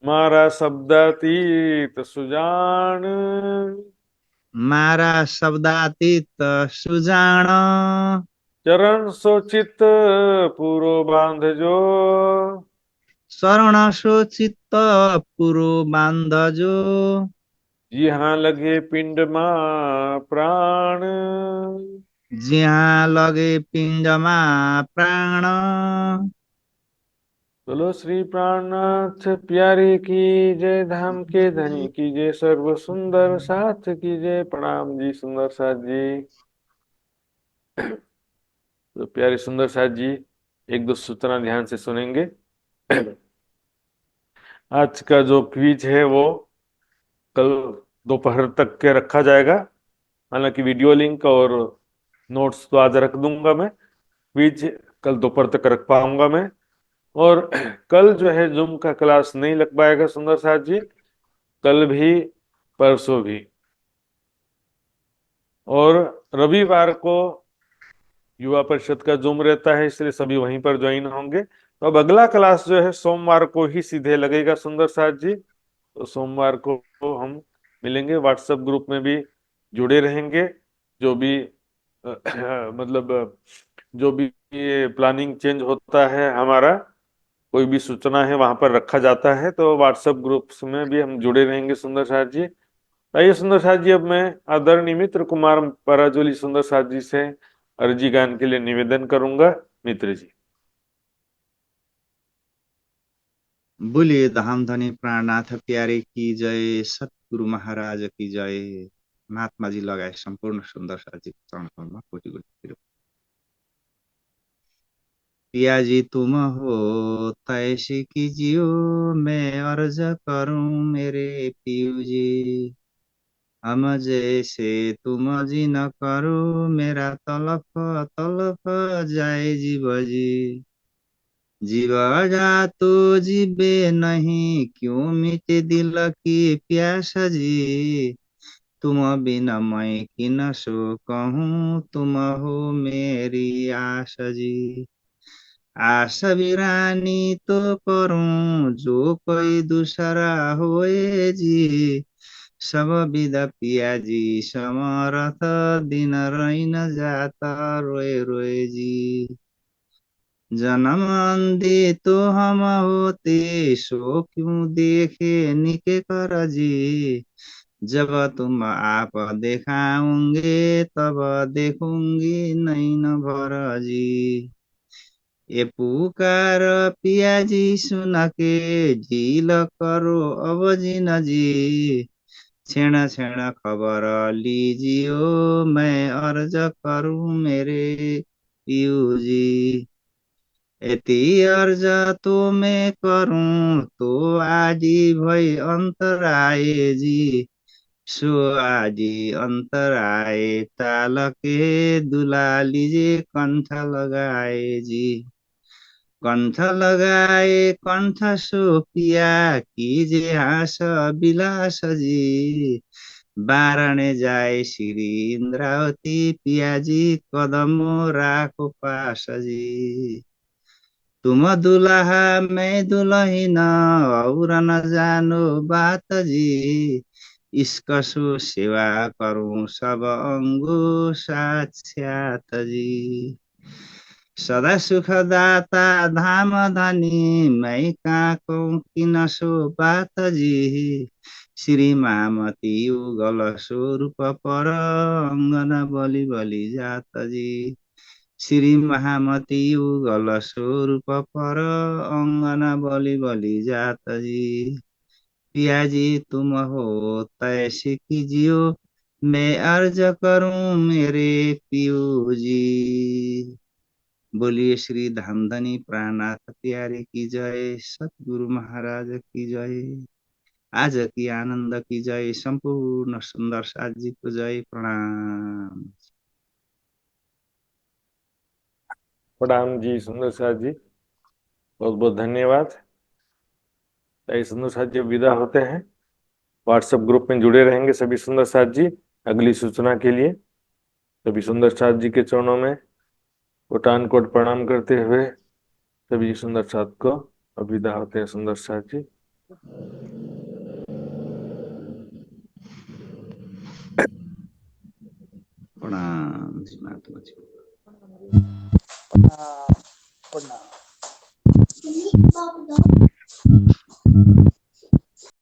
मारा शब्दातीत सुजान, मारा शब्दातीत सुजान, चरण सोचित पूरो बांध जो, शरण चित्त पुरो बान्धजो, यहाँ लगे पिंड मां प्राण, जहाँ लगे पिण्डमा प्राण। बोलो श्री प्राणनाथ प्यारे की जय, धाम के धनी की जय, सर्व सुंदर साथ की जय। प्रणाम जी सुंदर साथ जी। तो प्यारे सुंदर साथ जी, एक दो सूचना ध्यान से सुनेंगे। आज का जो क्विज है वो कल दोपहर तक के रखा जाएगा। हालांकि वीडियो लिंक और नोट्स तो आज रख दूंगा मैं, क्विज कल दोपहर तक रख पाऊंगा मैं। और कल जो है जूम का क्लास नहीं लग पाएगा सुंदर साथ जी, कल भी परसों भी। और रविवार को युवा परिषद का जूम रहता है, इसलिए सभी वहीं पर ज्वाइन होंगे। तो अब अगला क्लास जो है सोमवार को ही सीधे लगेगा सुंदर साथ जी। तो सोमवार को हम मिलेंगे, व्हाट्सएप ग्रुप में भी जुड़े रहेंगे। जो भी मतलब जो भी ये प्लानिंग चेंज होता है हमारा, कोई भी सूचना है वहां पर रखा जाता है, तो व्हाट्सएप ग्रुप्स में भी हम जुड़े रहेंगे सुंदर साथ जी। आइए सुंदर साथ जी, अब मैं आदरणीय मित्र कुमार पराजोली सुंदर साथ जी से अर्जी गान के लिए निवेदन करूंगा। मित्र जी। बोलिए धाम धनी प्राणनाथ प्यारे की जय, सतगुरु महाराज की जय। महात्मा जी लगाए संपूर्ण सुंदर साथी चरण कमलमा कोटि कोटि पिया जी तुम हो तैसे कीजियो, मैं अर्ज करूं मेरे पियू जी। हम जैसे तुम जी न करो, मेरा तलफ तलफ जाए जीव जी। जीव जा तो जीवे नहीं, क्यों मिटे दिल की प्यास जी। तुम बिना मैं किन सो कहूँ, तुम हो मेरी आस जी। आस बिरानी तो करूं जो कोई दूसरा होए जी। सब विदा पिया जी समरथ, दिन रही न जाता रोए रोए जी। जन्म अंधे तो हम होते, सो क्यों देखे निके कर जी। जब तुम आप दिखाओगे तब देखूंगी नैन भर जी। ये पुकार पिया जी सुन के झील करो अब जिन जी। क्षण क्षण खबर लीजियो मैं अर्ज करूं मेरे पियू जी। यति अर्ज तो मैं करूं तो आदि भई अंतर आए जी। सो आदि अंतर आए ताल के दुला लीजिए कंठ लगाए जी। कंठ लगाए कंठ सो पिया कीजे हास विलास जी। बारणे जाए श्री इंद्रावती पिया जी कदम राखो पास जी। तुम दुल्हा मैं दुल्हन और न जानो बात जी। इसकसो सेवा करूं सब अंगो साक्षात जी। सदा सुखदाता धाम धनी मैं काको किन सो बात जी। श्री मामती युगल स्वरूप पर अंगन बलि बलि जात जी। श्री महामती युगल स्वरूप पर अंगन बलि बलि जात जी। पिया जी तुम हो तैसे कीजियो मैं अर्ज करूं मेरे पियू जी। बोलिए श्री धामधनी प्राणनाथ प्यारे की जय। सतगुरु महाराज की जय। आज की आनंद की जय। संपूर्ण सुंदर साथ जी को जय। प्रणाम। प्रणाम जी सुंदर साथ जी, बहुत बहुत धन्यवाद। ताई सुंदर साथ जी विदा होते हैं। व्हाट्सएप ग्रुप में जुड़े रहेंगे सभी सुंदर साथ जी अगली सूचना के लिए। सभी सुंदर साथ जी के चरणों में कोटान कोट प्रणाम करते हुए सभी सुंदर साथ को अब विदा होते हैं सुंदर साथ जी। प्रणाम श्री महात्मा जी। प्रणाम।